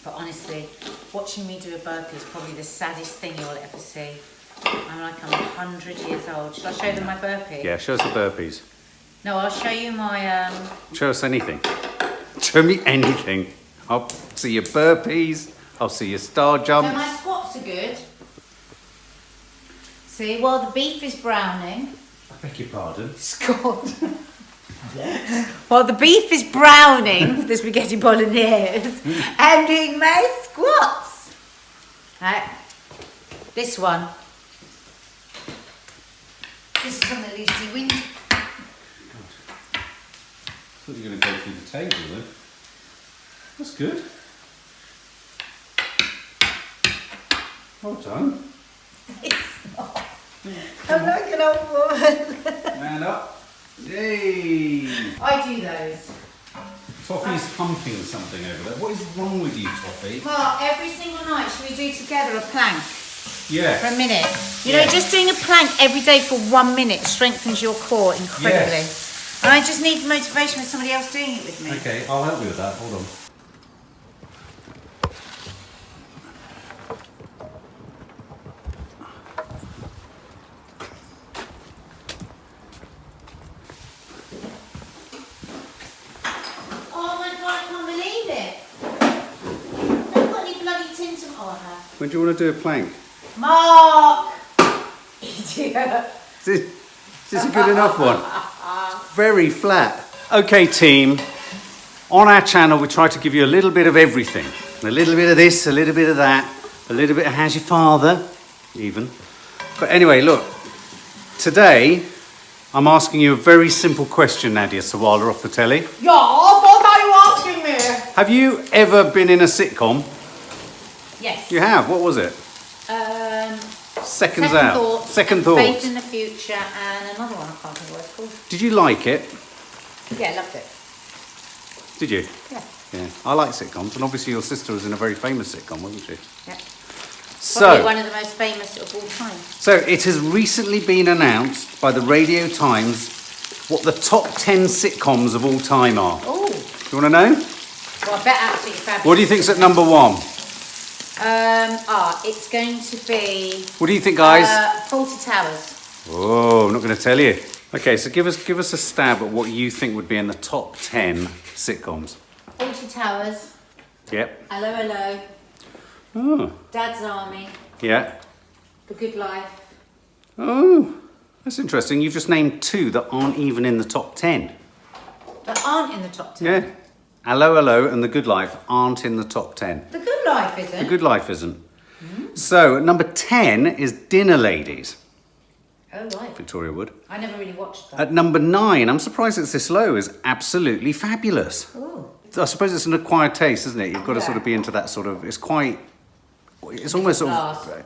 [SPEAKER 2] But honestly, watching me do a burpee is probably the saddest thing you'll ever see. I'm like, I'm 100 years old. Shall I show them my burpee?
[SPEAKER 1] Yeah, show us the burpees.
[SPEAKER 2] No, I'll show you my...
[SPEAKER 1] Show us anything. Show me anything. I'll see your burpees. I'll see your star
[SPEAKER 2] So
[SPEAKER 1] jumps.
[SPEAKER 2] my squats are good. See, while the beef is browning...
[SPEAKER 3] I beg your pardon.
[SPEAKER 2] Scott. While the beef is browning for the spaghetti bolognese, I'm doing my squats. Right. This one. This is on the Lucy Wind.
[SPEAKER 3] I thought you were going to go through the table then. That's good. Well done.
[SPEAKER 2] It's not. I'm like an old woman.
[SPEAKER 3] Man up. Yay!
[SPEAKER 2] I do those.
[SPEAKER 3] Toffee's humping something over there. What is wrong with you, Toffee?
[SPEAKER 2] Mark, every single night should we do together a plank
[SPEAKER 3] Yeah.
[SPEAKER 2] for a minute? You know, just doing a plank every day for 1 minute strengthens your core incredibly.
[SPEAKER 3] Yes.
[SPEAKER 2] And I just need motivation with somebody else doing it with me.
[SPEAKER 3] Okay, I'll help you with that. Hold on.
[SPEAKER 1] When do you want to do a plank?
[SPEAKER 2] Mark! Idiot.
[SPEAKER 1] Is this a good enough one? Very flat. Okay, team. On our channel, we try to give you a little bit of everything. A little bit of this, a little bit of that, a little bit of how's your father, even. But anyway, look. Today, I'm asking you a very simple question, Nadia Sawalha, off the telly.
[SPEAKER 2] Yeah, what are you asking me?
[SPEAKER 1] Have you ever been in a sitcom?
[SPEAKER 2] Yes.
[SPEAKER 1] You have. What was it? Seconds Out.
[SPEAKER 2] Thoughts,
[SPEAKER 1] Second Thoughts.
[SPEAKER 2] Faith in the Future, and another one I can't remember what it's called.
[SPEAKER 1] Did you like it?
[SPEAKER 2] Yeah, I loved it.
[SPEAKER 1] Did you?
[SPEAKER 2] Yeah.
[SPEAKER 1] Yeah. I like sitcoms, and obviously your sister was in a very famous sitcom, wasn't she?
[SPEAKER 2] Yeah.
[SPEAKER 1] So,
[SPEAKER 2] Probably one of the most famous of all time.
[SPEAKER 1] so it has recently been announced by the Radio Times what the top 10 sitcoms of all time are.
[SPEAKER 2] Oh,
[SPEAKER 1] Do you want to know?
[SPEAKER 2] well, I bet absolutely fabulous.
[SPEAKER 1] What do you think's at number one?
[SPEAKER 2] It's going to be
[SPEAKER 1] What do you think, guys?
[SPEAKER 2] 40 Towers.
[SPEAKER 1] Oh, I'm not going to tell you. Okay, so give us a stab at what you think would be in the top 10 sitcoms.
[SPEAKER 2] 40 Towers.
[SPEAKER 1] Yep.
[SPEAKER 2] Hello, hello.
[SPEAKER 1] Oh,
[SPEAKER 2] Dad's Army.
[SPEAKER 1] yeah.
[SPEAKER 2] The Good Life.
[SPEAKER 1] Oh, that's interesting. You've just named two that aren't even in the top 10.
[SPEAKER 2] That aren't in the top 10.
[SPEAKER 1] Yeah. Hello, Hello and The Good Life aren't in the top 10.
[SPEAKER 2] The Good Life isn't.
[SPEAKER 1] The Good Life isn't. So, at number 10 is Dinner Ladies,
[SPEAKER 2] Oh, right.
[SPEAKER 1] Victoria Wood.
[SPEAKER 2] I never really watched that.
[SPEAKER 1] At number 9, I'm surprised it's this low, is Absolutely Fabulous.
[SPEAKER 2] Oh.
[SPEAKER 1] I suppose it's an acquired taste, isn't it? You've got to sort of be into that sort of, it's almost sort of, well,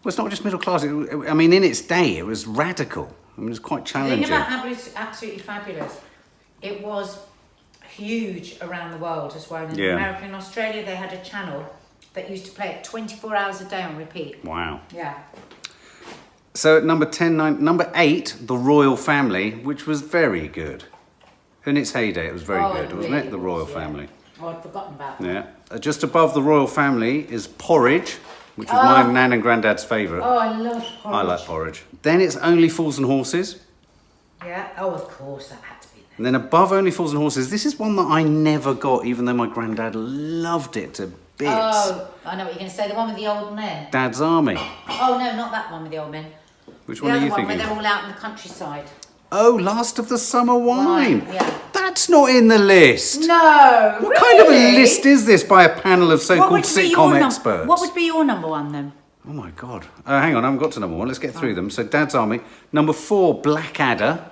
[SPEAKER 1] it's not just middle class. I mean, in its day, it was radical. I mean, it's quite
[SPEAKER 2] The
[SPEAKER 1] challenging.
[SPEAKER 2] thing about Absolutely Fabulous, it was huge around the world as well. In America and Australia, they had a channel that used to play it 24 hours a day on repeat.
[SPEAKER 1] Wow.
[SPEAKER 2] Yeah.
[SPEAKER 1] So at number number 8, The Royal Family, which was very good. In its heyday, it was very good, wasn't it? The Royal Family.
[SPEAKER 2] Oh, I'd forgotten about that.
[SPEAKER 1] Yeah. Just above The Royal Family is Porridge, which was my nan and granddad's favourite.
[SPEAKER 2] Oh, I love Porridge.
[SPEAKER 1] I like Porridge. Then it's Only Fools and Horses.
[SPEAKER 2] Yeah. Oh, of course, that had to be there.
[SPEAKER 1] And then above Only Fools and Horses, this is one that I never got, even though my granddad loved it to bits.
[SPEAKER 2] Oh, I know what you're going to say. The one with the old men.
[SPEAKER 1] Dad's Army.
[SPEAKER 2] Oh, no, not that one with the old men.
[SPEAKER 1] Which
[SPEAKER 2] The
[SPEAKER 1] one are
[SPEAKER 2] other
[SPEAKER 1] you
[SPEAKER 2] one
[SPEAKER 1] thinking?
[SPEAKER 2] where they're all out in the countryside.
[SPEAKER 1] Oh, Last of the Summer Wine.
[SPEAKER 2] Yeah.
[SPEAKER 1] That's not in the list.
[SPEAKER 2] No,
[SPEAKER 1] What kind of a list is this by a panel of so-called sitcom
[SPEAKER 2] your
[SPEAKER 1] experts?
[SPEAKER 2] What would be your number one then?
[SPEAKER 1] Oh my God. Hang on, I haven't got to number 1. Let's get through them. So Dad's Army. Number 4, Blackadder.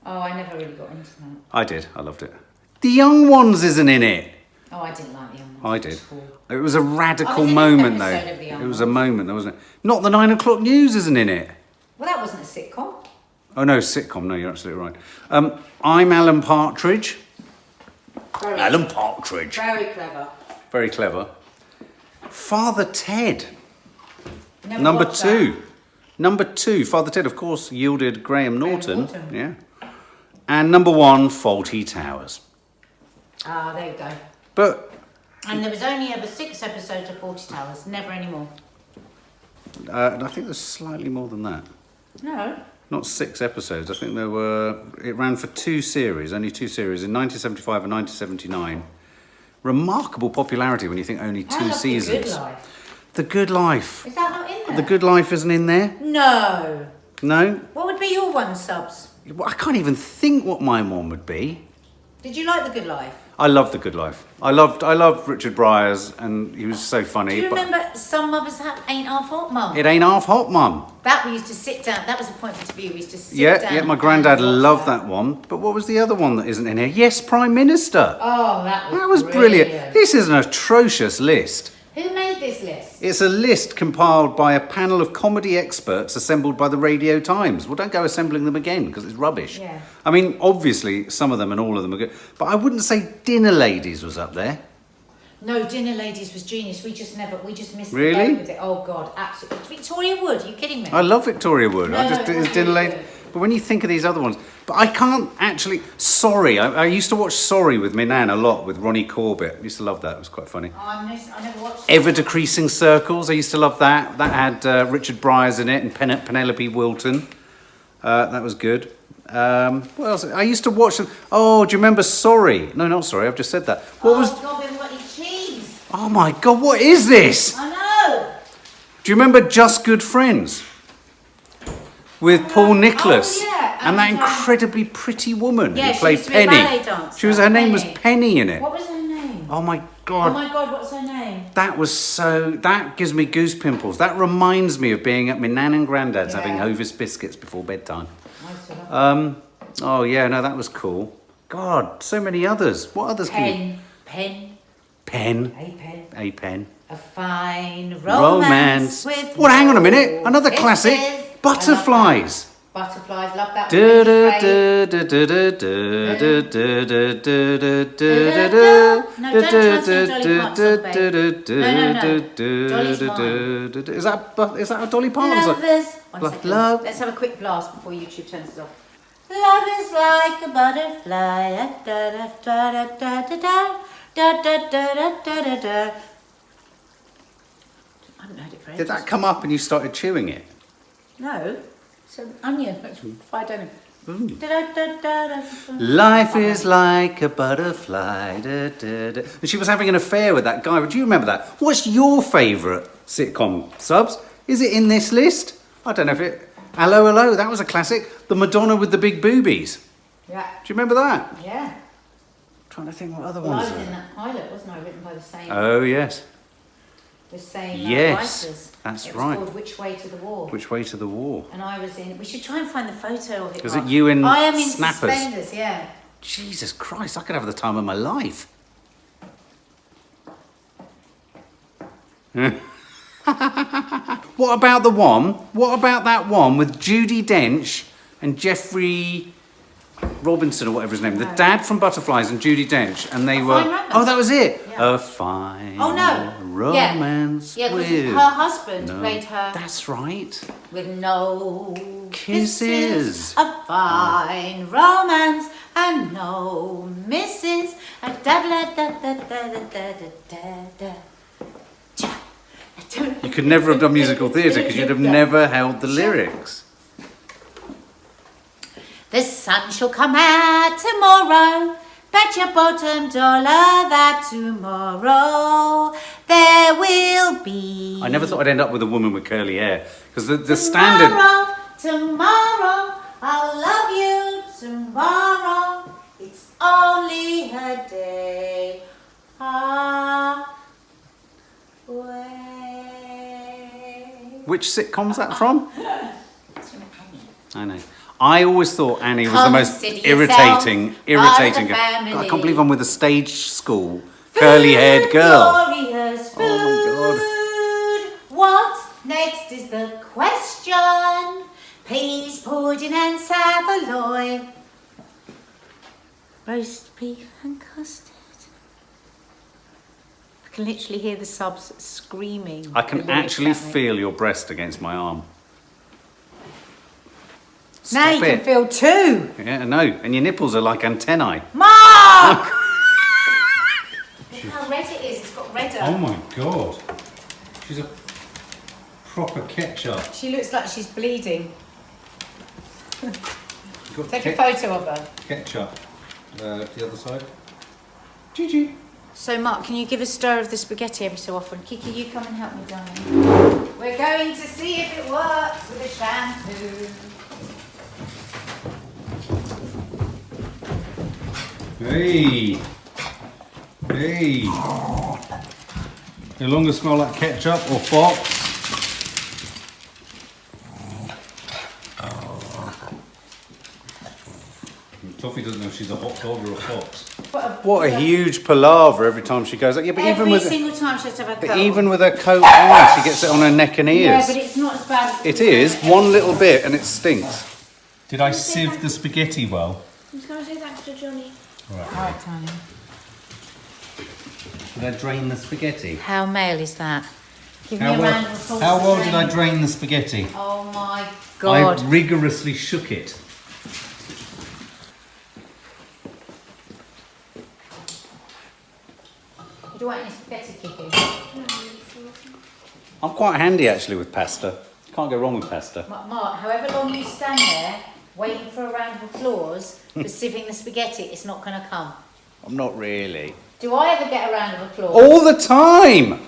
[SPEAKER 2] Oh, I never really got into that.
[SPEAKER 1] I did. I loved it. The Young Ones isn't in it.
[SPEAKER 2] Oh, I didn't like the young ones.
[SPEAKER 1] I did.
[SPEAKER 2] at all.
[SPEAKER 1] It was a radical
[SPEAKER 2] I was in an
[SPEAKER 1] moment, though.
[SPEAKER 2] episode of The Young
[SPEAKER 1] It was a
[SPEAKER 2] Ones.
[SPEAKER 1] moment, though, wasn't it? Not the 9 o'clock news isn't in it.
[SPEAKER 2] Well, that wasn't a sitcom.
[SPEAKER 1] Oh no, sitcom. No, you're absolutely right. I'm Alan Partridge.
[SPEAKER 2] Very,
[SPEAKER 1] Alan Partridge.
[SPEAKER 2] very clever.
[SPEAKER 1] Very clever. Father Ted.
[SPEAKER 2] Never
[SPEAKER 1] Number
[SPEAKER 2] watched
[SPEAKER 1] 2.
[SPEAKER 2] that.
[SPEAKER 1] Number 2. Father Ted, of course, yielded Graham Norton.
[SPEAKER 2] Norton.
[SPEAKER 1] Yeah. And number 1, Fawlty Towers.
[SPEAKER 2] Ah, there you go.
[SPEAKER 1] But
[SPEAKER 2] And there was only ever 6 episodes of 40 Towers, never any more.
[SPEAKER 1] I think there's slightly more than that.
[SPEAKER 2] No.
[SPEAKER 1] Not 6 episodes. I think there were. It ran for 2 series, only 2 series, in 1975 and 1979. Remarkable popularity when you think only 2 seasons.
[SPEAKER 2] The Good Life.
[SPEAKER 1] The Good Life.
[SPEAKER 2] Is that not in there?
[SPEAKER 1] The Good Life isn't in there.
[SPEAKER 2] No.
[SPEAKER 1] No.
[SPEAKER 2] What would be your one, Subs?
[SPEAKER 1] Well, I can't even think what my one would be.
[SPEAKER 2] Did you like The Good Life?
[SPEAKER 1] I loved The Good Life. I loved Richard Bryars, and he was so funny.
[SPEAKER 2] Do you
[SPEAKER 1] but
[SPEAKER 2] remember Some Mothers Ain't Half Hot, Mum?
[SPEAKER 1] It Ain't Half Hot, Mum.
[SPEAKER 2] That we used to sit down. That was a point of view. We used to sit
[SPEAKER 1] Yeah,
[SPEAKER 2] down.
[SPEAKER 1] yeah. My
[SPEAKER 2] and
[SPEAKER 1] granddad
[SPEAKER 2] watch
[SPEAKER 1] loved that one. But what was the other one that isn't in here? Yes, Prime Minister.
[SPEAKER 2] Oh, that
[SPEAKER 1] That was
[SPEAKER 2] was
[SPEAKER 1] brilliant. This is an atrocious list.
[SPEAKER 2] Who made this list?
[SPEAKER 1] It's a list compiled by a panel of comedy experts assembled by the Radio Times. Well, don't go assembling them again because it's rubbish.
[SPEAKER 2] Yeah.
[SPEAKER 1] I mean, obviously, some of them and all of them are good. But I wouldn't say Dinner Ladies was up there.
[SPEAKER 2] No, Dinner Ladies was genius. We just missed
[SPEAKER 1] Really?
[SPEAKER 2] the boat with it. Oh, God, absolutely. Victoria Wood, are you kidding me?
[SPEAKER 1] I love Victoria Wood.
[SPEAKER 2] No,
[SPEAKER 1] I just
[SPEAKER 2] it was
[SPEAKER 1] it's Dinner
[SPEAKER 2] really
[SPEAKER 1] Lady.
[SPEAKER 2] good.
[SPEAKER 1] But when you think of these other ones, but I can't actually. Sorry, I used to watch Sorry with my nan a lot with Ronnie Corbett. I used to love that. It was quite funny.
[SPEAKER 2] Oh, I never watched it.
[SPEAKER 1] Ever Decreasing Circles. I used to love that. That had Richard Bryars in it and Penelope Wilton. That was good. What else? I used to watch them. Oh, do you remember Sorry? No, not Sorry. I've just said that. What was?
[SPEAKER 2] God, we haven't got any cheese.
[SPEAKER 1] Oh my God! What is this?
[SPEAKER 2] I know.
[SPEAKER 1] Do you remember Just Good Friends? With Paul Nicholas.
[SPEAKER 2] Oh, yeah.
[SPEAKER 1] And that incredibly pretty woman
[SPEAKER 2] Yeah,
[SPEAKER 1] who played
[SPEAKER 2] she used to be a
[SPEAKER 1] Penny.
[SPEAKER 2] ballet dancer,
[SPEAKER 1] She was, her name was
[SPEAKER 2] Penny.
[SPEAKER 1] Penny in it.
[SPEAKER 2] What was her name?
[SPEAKER 1] Oh my
[SPEAKER 2] Oh
[SPEAKER 1] God.
[SPEAKER 2] my God, what's her name?
[SPEAKER 1] That was so, that gives me goose pimples. That reminds me of being at my nan and granddad's having
[SPEAKER 2] Yeah.
[SPEAKER 1] Hovis biscuits before bedtime.
[SPEAKER 2] I used to love
[SPEAKER 1] Oh yeah, no, that was cool. God, so many others. What others can you...
[SPEAKER 2] Pen.
[SPEAKER 1] Pen.
[SPEAKER 2] A pen.
[SPEAKER 1] A pen.
[SPEAKER 2] A fine
[SPEAKER 1] Romance.
[SPEAKER 2] romance with
[SPEAKER 1] Well, hang on a minute. Another
[SPEAKER 2] kisses.
[SPEAKER 1] classic.
[SPEAKER 2] I love
[SPEAKER 1] Butterflies.
[SPEAKER 2] that. Butterflies, love that.
[SPEAKER 1] Du-
[SPEAKER 2] With
[SPEAKER 1] du-
[SPEAKER 2] Betty
[SPEAKER 1] du- du- du- du- du- du- du- du- du- du- du-
[SPEAKER 2] No, don't try and sing Dolly
[SPEAKER 1] du-
[SPEAKER 2] Parton,
[SPEAKER 1] du-
[SPEAKER 2] babe.
[SPEAKER 1] du- du-
[SPEAKER 2] No.
[SPEAKER 1] du-
[SPEAKER 2] Dolly's
[SPEAKER 1] du-
[SPEAKER 2] mine.
[SPEAKER 1] du- du- Is that a Dolly Parton song?
[SPEAKER 2] Lovers. One second.
[SPEAKER 1] Love.
[SPEAKER 2] Let's have a quick blast before YouTube turns us off. Love is like a butterfly. Da da da da da da da da da da da da da. I haven't heard it for ages.
[SPEAKER 1] Did that come up and you started chewing it?
[SPEAKER 2] No. It's an onion. That's fried onion. Da da da da da.
[SPEAKER 1] Life is like a butterfly. Da, da, da. And she was having an affair with that guy. Do you remember that? What's your favourite sitcom, Subs? Is it in this list? I don't know if it... Hello, Hello, that was a classic. The Madonna with the big boobies.
[SPEAKER 2] Yeah.
[SPEAKER 1] Do you remember that?
[SPEAKER 2] Yeah.
[SPEAKER 1] Trying to think what other
[SPEAKER 2] Well, I
[SPEAKER 1] ones
[SPEAKER 2] was
[SPEAKER 1] there
[SPEAKER 2] in
[SPEAKER 1] were.
[SPEAKER 2] that pilot, wasn't I? Written by the same.
[SPEAKER 1] Oh, yes.
[SPEAKER 2] The same
[SPEAKER 1] Yes,
[SPEAKER 2] writers.
[SPEAKER 1] that's
[SPEAKER 2] it was
[SPEAKER 1] right.
[SPEAKER 2] Called Which Way to the War.
[SPEAKER 1] Which Way to the War?
[SPEAKER 2] And I was in. We should try and find the photo of it.
[SPEAKER 1] Was it
[SPEAKER 2] Mark.
[SPEAKER 1] you in
[SPEAKER 2] I am in
[SPEAKER 1] Snappers?
[SPEAKER 2] suspenders. Yeah.
[SPEAKER 1] Jesus Christ, I could have the time of my life. What about the one? What about that one with Judi Dench and Jeffrey Robinson or whatever his name? The dad from Butterflies and Judi Dench, and they were.
[SPEAKER 2] Fine Romance.
[SPEAKER 1] Oh, that was it.
[SPEAKER 2] Yeah.
[SPEAKER 1] A fine.
[SPEAKER 2] Oh no.
[SPEAKER 1] Romance.
[SPEAKER 2] Yeah, because
[SPEAKER 1] with
[SPEAKER 2] her husband
[SPEAKER 1] no-
[SPEAKER 2] played her
[SPEAKER 1] That's right.
[SPEAKER 2] with no
[SPEAKER 1] Kisses.
[SPEAKER 2] A fine romance and no misses. A da da da da da da da da da.
[SPEAKER 1] You could never have done musical theatre because you'd have never held the lyrics.
[SPEAKER 2] The sun shall come out tomorrow. Bet your bottom dollar that tomorrow there will be.
[SPEAKER 1] I never thought I'd end up with a woman with curly hair because the standard.
[SPEAKER 2] Tomorrow, I'll love you tomorrow. It's only a day away.
[SPEAKER 1] Which sitcom's that from?
[SPEAKER 2] It's from Annie.
[SPEAKER 1] I know. I always thought Annie was the
[SPEAKER 2] Come
[SPEAKER 1] most
[SPEAKER 2] sit
[SPEAKER 1] irritating
[SPEAKER 2] yourself, part of the
[SPEAKER 1] girl. God, I
[SPEAKER 2] family.
[SPEAKER 1] can't believe I'm with a stage school curly-haired girl.
[SPEAKER 2] Glorious food.
[SPEAKER 1] Oh
[SPEAKER 2] What next is the question? Peas, pudding and saveloy. Roast beef and custard. I can literally hear the subs screaming.
[SPEAKER 1] I can
[SPEAKER 2] the lyrics
[SPEAKER 1] actually
[SPEAKER 2] at me.
[SPEAKER 1] feel your breast against my arm.
[SPEAKER 2] Now
[SPEAKER 1] Stop
[SPEAKER 2] you
[SPEAKER 1] it.
[SPEAKER 2] can feel two.
[SPEAKER 1] Yeah, I know. And your nipples are like antennae.
[SPEAKER 2] Mark! Look how red it is. It's got redder.
[SPEAKER 3] Oh my god. She's a proper ketchup.
[SPEAKER 2] She looks like she's bleeding.
[SPEAKER 3] You've got
[SPEAKER 2] Take a photo of her.
[SPEAKER 3] ketchup. The other side. Gigi.
[SPEAKER 2] So Mark, can you give a stir of the spaghetti every so often? Kiki, you come and help me, darling. We're going to see if it works with the shampoo.
[SPEAKER 3] Hey. Hey. No longer smell like ketchup or fox. Toffee doesn't know if she's a hot dog or a fox.
[SPEAKER 1] What a huge palaver every time she goes. Yeah, but
[SPEAKER 2] Every single time she has to have a coat.
[SPEAKER 1] but even with her coat on, she gets it on her neck and ears.
[SPEAKER 2] Yeah, but it's not as bad as
[SPEAKER 1] It is one little bit, and it stinks.
[SPEAKER 3] Did I sieve the spaghetti well?
[SPEAKER 4] I'm just going to say thanks to Johnny.
[SPEAKER 2] Alright, darling.
[SPEAKER 1] Did I drain the spaghetti?
[SPEAKER 2] How male is that? Give me
[SPEAKER 3] How
[SPEAKER 2] a
[SPEAKER 3] well,
[SPEAKER 2] round of applause.
[SPEAKER 3] how
[SPEAKER 2] for
[SPEAKER 3] well did I
[SPEAKER 2] Jane.
[SPEAKER 3] drain the spaghetti?
[SPEAKER 2] Oh my god.
[SPEAKER 3] I rigorously shook it.
[SPEAKER 2] Do you want any spaghetti, Kiki?
[SPEAKER 1] I'm quite handy actually with pasta. Can't go wrong with pasta.
[SPEAKER 2] Mark, however long you stand there waiting for a round of applause for sieving the spaghetti, it's not going to come.
[SPEAKER 1] I'm not really.
[SPEAKER 2] Do I ever get a round of applause?
[SPEAKER 1] All the time!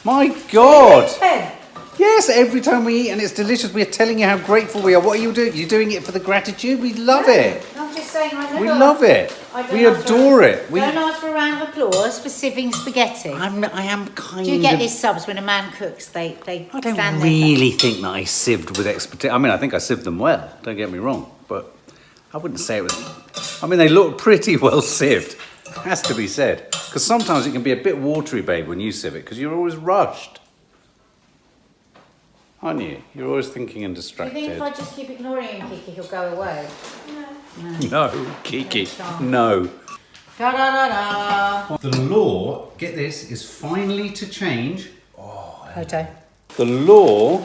[SPEAKER 1] My God!
[SPEAKER 2] Pen.
[SPEAKER 1] Yes, every time we eat and it's delicious, we're telling you how grateful we are. What are you doing? You're doing it for the gratitude? We love it.
[SPEAKER 2] I'm just saying, I
[SPEAKER 1] We love it. We adore it. We,
[SPEAKER 2] Don't ask for a round of applause for sieving spaghetti.
[SPEAKER 1] I am kind
[SPEAKER 2] Do you get
[SPEAKER 1] of...
[SPEAKER 2] these subs when a man cooks? They
[SPEAKER 1] I don't
[SPEAKER 2] stand
[SPEAKER 1] really think that I sieved with expertise. I mean, I think I sieved them well, don't get me wrong. But I wouldn't say it was... I mean, they look pretty well sieved. Has to be said. Because sometimes it can be a bit watery, babe, when you sieve it, because you're always rushed. Aren't you? You're always thinking and
[SPEAKER 2] Do you
[SPEAKER 1] distracted.
[SPEAKER 2] think if I just keep ignoring him, Kiki, he'll go away?
[SPEAKER 1] No, Kiki, no.
[SPEAKER 2] Da da da da.
[SPEAKER 1] The law, get this, is finally to change.
[SPEAKER 2] Photo.
[SPEAKER 1] The law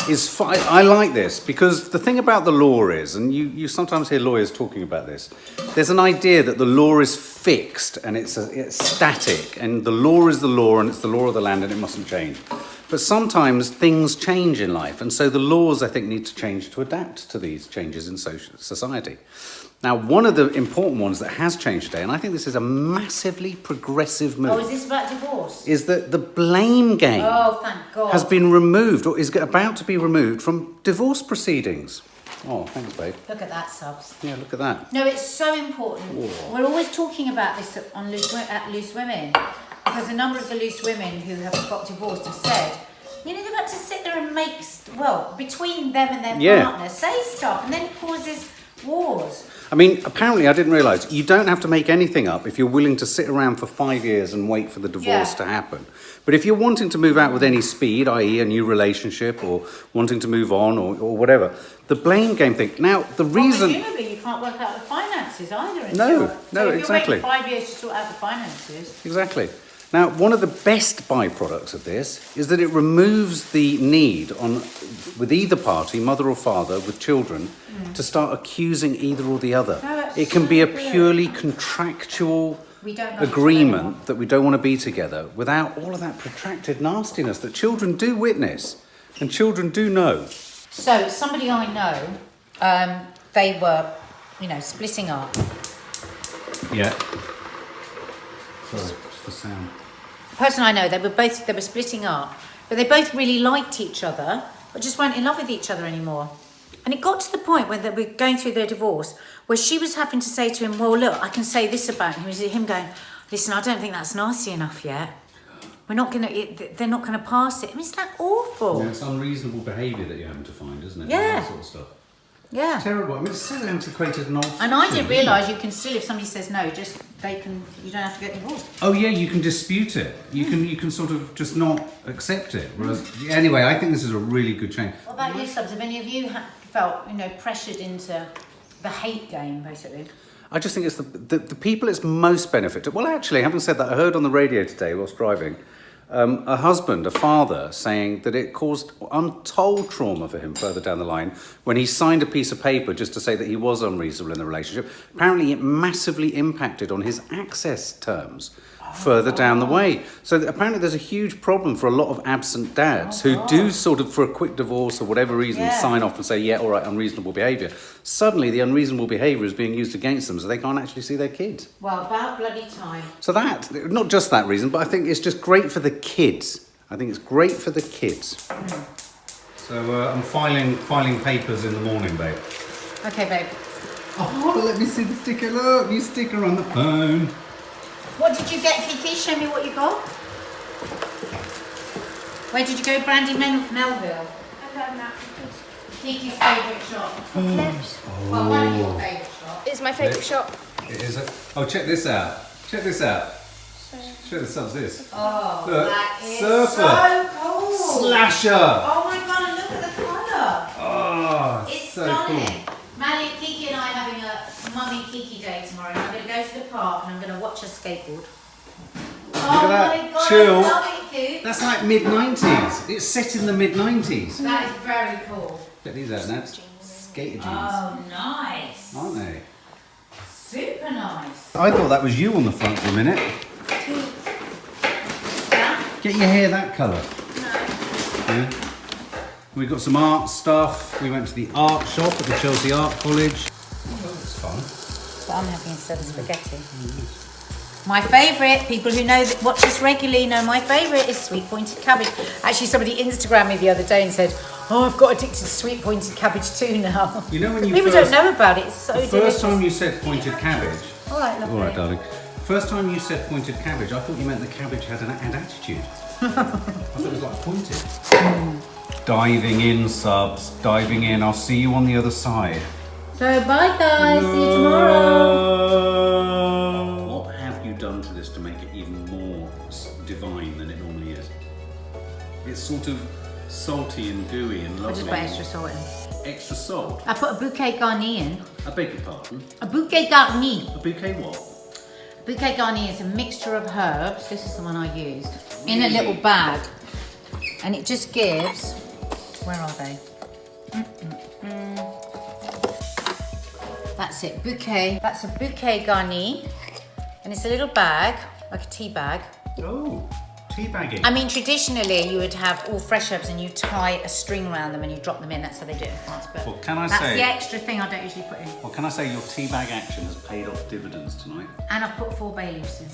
[SPEAKER 1] is... I like this, because the thing about the law is, and you sometimes hear lawyers talking about this, there's an idea that the law is fixed and it's static, and the law is the law and it's the law of the land and it mustn't change. But sometimes things change in life, and so the laws, I think, need to change to adapt to these changes in society. Now, one of the important ones that has changed today, and I think this is a massively progressive move...
[SPEAKER 2] Oh, is this about divorce?
[SPEAKER 1] ...is that the blame game
[SPEAKER 2] Oh, thank God.
[SPEAKER 1] has been removed, or is about to be removed, from divorce proceedings. Oh, thanks, babe.
[SPEAKER 2] Look at that, subs.
[SPEAKER 1] Yeah, look at that.
[SPEAKER 2] No, it's so important. We're always talking about this on Loose Women, because a number of the loose women who have got divorced have said, you know, they've had to sit there and make, between them and their partner, say stuff, and then it causes wars.
[SPEAKER 1] I mean, apparently, I didn't realise, you don't have to make anything up if you're willing to sit around for 5 years and wait for the divorce to happen. But if you're wanting to move out with any speed, i.e. a new relationship, or wanting to move on, or whatever, the blame game thing. Now, the reason...
[SPEAKER 2] Well, presumably you can't work out the finances either.
[SPEAKER 1] No, exactly.
[SPEAKER 2] If you're waiting 5 years to sort out the finances.
[SPEAKER 1] Exactly. Now, one of the best byproducts of this is that it removes the need with either party, mother or father, with children, to start accusing either or the other.
[SPEAKER 2] No,
[SPEAKER 1] it can be a purely contractual agreement that we don't want to be together without all of that protracted nastiness that children do witness and children do know.
[SPEAKER 2] So, somebody I know, they were, splitting up.
[SPEAKER 1] Yeah. Sorry, just the sound.
[SPEAKER 2] The person I know, they were splitting up, but they both really liked each other, but just weren't in love with each other anymore. And it got to the point where they were going through their divorce, where she was having to say to him, well, look, I can say this about him. Him going, listen, I don't think that's nasty enough yet. They're not going to pass it. I mean, is that awful?
[SPEAKER 3] Yeah, it's unreasonable behaviour that you're having to find, isn't it?
[SPEAKER 2] Yeah.
[SPEAKER 3] That sort of stuff.
[SPEAKER 2] Yeah.
[SPEAKER 3] Terrible. I mean, it's so antiquated and old.
[SPEAKER 2] And I didn't realise you can still, if somebody says no, you don't have to get divorced.
[SPEAKER 3] Oh yeah, you can dispute it. You can sort of just not accept it. Whereas, anyway, I think this is a really good change.
[SPEAKER 2] What about you, subs? Have any of you felt, pressured into the hate game, basically?
[SPEAKER 1] I just think it's the people it's most benefited. Well, actually, having said that, I heard on the radio today whilst driving, a husband, a father, saying that it caused untold trauma for him further down the line when he signed a piece of paper just to say that he was unreasonable in the relationship. Apparently, it massively impacted on his access terms further down the way. So apparently there's a huge problem for a lot of absent dads who do sort of, for a quick divorce or whatever reason, sign off and say, yeah, all right, unreasonable behaviour. Suddenly the unreasonable behaviour is being used against them so they can't actually see their kids.
[SPEAKER 2] Well, about bloody time.
[SPEAKER 1] So that, not just that reason, but I think it's just great for the kids. I think it's great for the kids.
[SPEAKER 3] So I'm filing papers in the morning, babe.
[SPEAKER 2] Okay, babe.
[SPEAKER 3] Oh, let me see the sticker. Look, new sticker on the phone.
[SPEAKER 2] What did you get, Kiki? Show me what you got. Where did you go, Brandy Melville?
[SPEAKER 4] I got napkins.
[SPEAKER 2] Kiki's favourite shop.
[SPEAKER 4] Clips.
[SPEAKER 2] Well, one of your favourite shops.
[SPEAKER 4] It's my favourite shop.
[SPEAKER 3] It is a... Oh, check this out. Check this out. Show the subs this.
[SPEAKER 2] Oh,
[SPEAKER 3] Look,
[SPEAKER 2] that is
[SPEAKER 3] surfer.
[SPEAKER 2] so cool.
[SPEAKER 3] Slasher.
[SPEAKER 2] Oh my God, and look at the colour.
[SPEAKER 3] Oh,
[SPEAKER 2] It's
[SPEAKER 3] so
[SPEAKER 2] stunning.
[SPEAKER 3] cool.
[SPEAKER 2] Maddie, Kiki and I are having a mummy Kiki day tomorrow. And I'm going to go to the park and I'm going to watch her skateboard.
[SPEAKER 3] Look at that.
[SPEAKER 2] My God,
[SPEAKER 3] Chill.
[SPEAKER 2] I love it, Coop.
[SPEAKER 3] That's like mid-90s. It's set in the mid-90s.
[SPEAKER 2] That is very cool.
[SPEAKER 3] Check these out, Nat. Skater jeans.
[SPEAKER 2] Oh, nice.
[SPEAKER 3] Aren't they?
[SPEAKER 2] Super nice.
[SPEAKER 3] I thought that was you on the front for a minute.
[SPEAKER 2] Yeah?
[SPEAKER 3] Get your hair that colour.
[SPEAKER 2] No.
[SPEAKER 3] Yeah. We got some art stuff. We went to the art shop at the Chelsea Art College. Oh, that was fun.
[SPEAKER 2] But I'm having instead of spaghetti. My favourite, people who know that watch us regularly know my favourite is sweet pointed cabbage. Actually, somebody Instagrammed me the other day and said, "Oh, I've got addicted to sweet pointed cabbage too now."
[SPEAKER 3] You know when you
[SPEAKER 2] people
[SPEAKER 3] first,
[SPEAKER 2] don't know about it. It's so delicious.
[SPEAKER 3] First time you said pointed cabbage.
[SPEAKER 2] All right, lovely.
[SPEAKER 3] All right, darling. First time you said pointed cabbage, I thought you meant the cabbage had an attitude. I thought it was like pointed. Diving in, subs. Diving in. I'll see you on the other side.
[SPEAKER 2] So bye, guys. See you tomorrow.
[SPEAKER 3] What have you done to this to make it even more divine than it normally is? It's sort of salty and gooey and lovely.
[SPEAKER 2] I just put extra salt in.
[SPEAKER 3] Extra salt?
[SPEAKER 2] I put a bouquet garni in.
[SPEAKER 3] I beg your pardon?
[SPEAKER 2] A bouquet garni.
[SPEAKER 3] A bouquet what?
[SPEAKER 2] Bouquet garni is a mixture of herbs. This is the one I used. In a little bag. And it just gives... Where are they? That's it, bouquet. That's a bouquet garni. And it's a little bag, like a tea bag.
[SPEAKER 3] Oh, tea bagging.
[SPEAKER 2] I mean, traditionally you would have all fresh herbs and you tie a string around them and you drop them in. That's how they do it in France. But
[SPEAKER 3] Well, can I
[SPEAKER 2] that's
[SPEAKER 3] say-
[SPEAKER 2] the extra thing I don't usually put in.
[SPEAKER 3] Well, can I say your tea bag action has paid off dividends tonight?
[SPEAKER 2] And I've put 4 bay leaves in.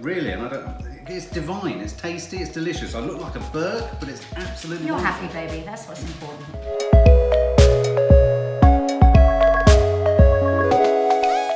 [SPEAKER 3] Really, and I don't. It's divine. It's tasty. It's delicious. I look like a Burke, but it's absolutely
[SPEAKER 2] You're
[SPEAKER 3] wonderful.
[SPEAKER 2] happy, baby. That's what's important.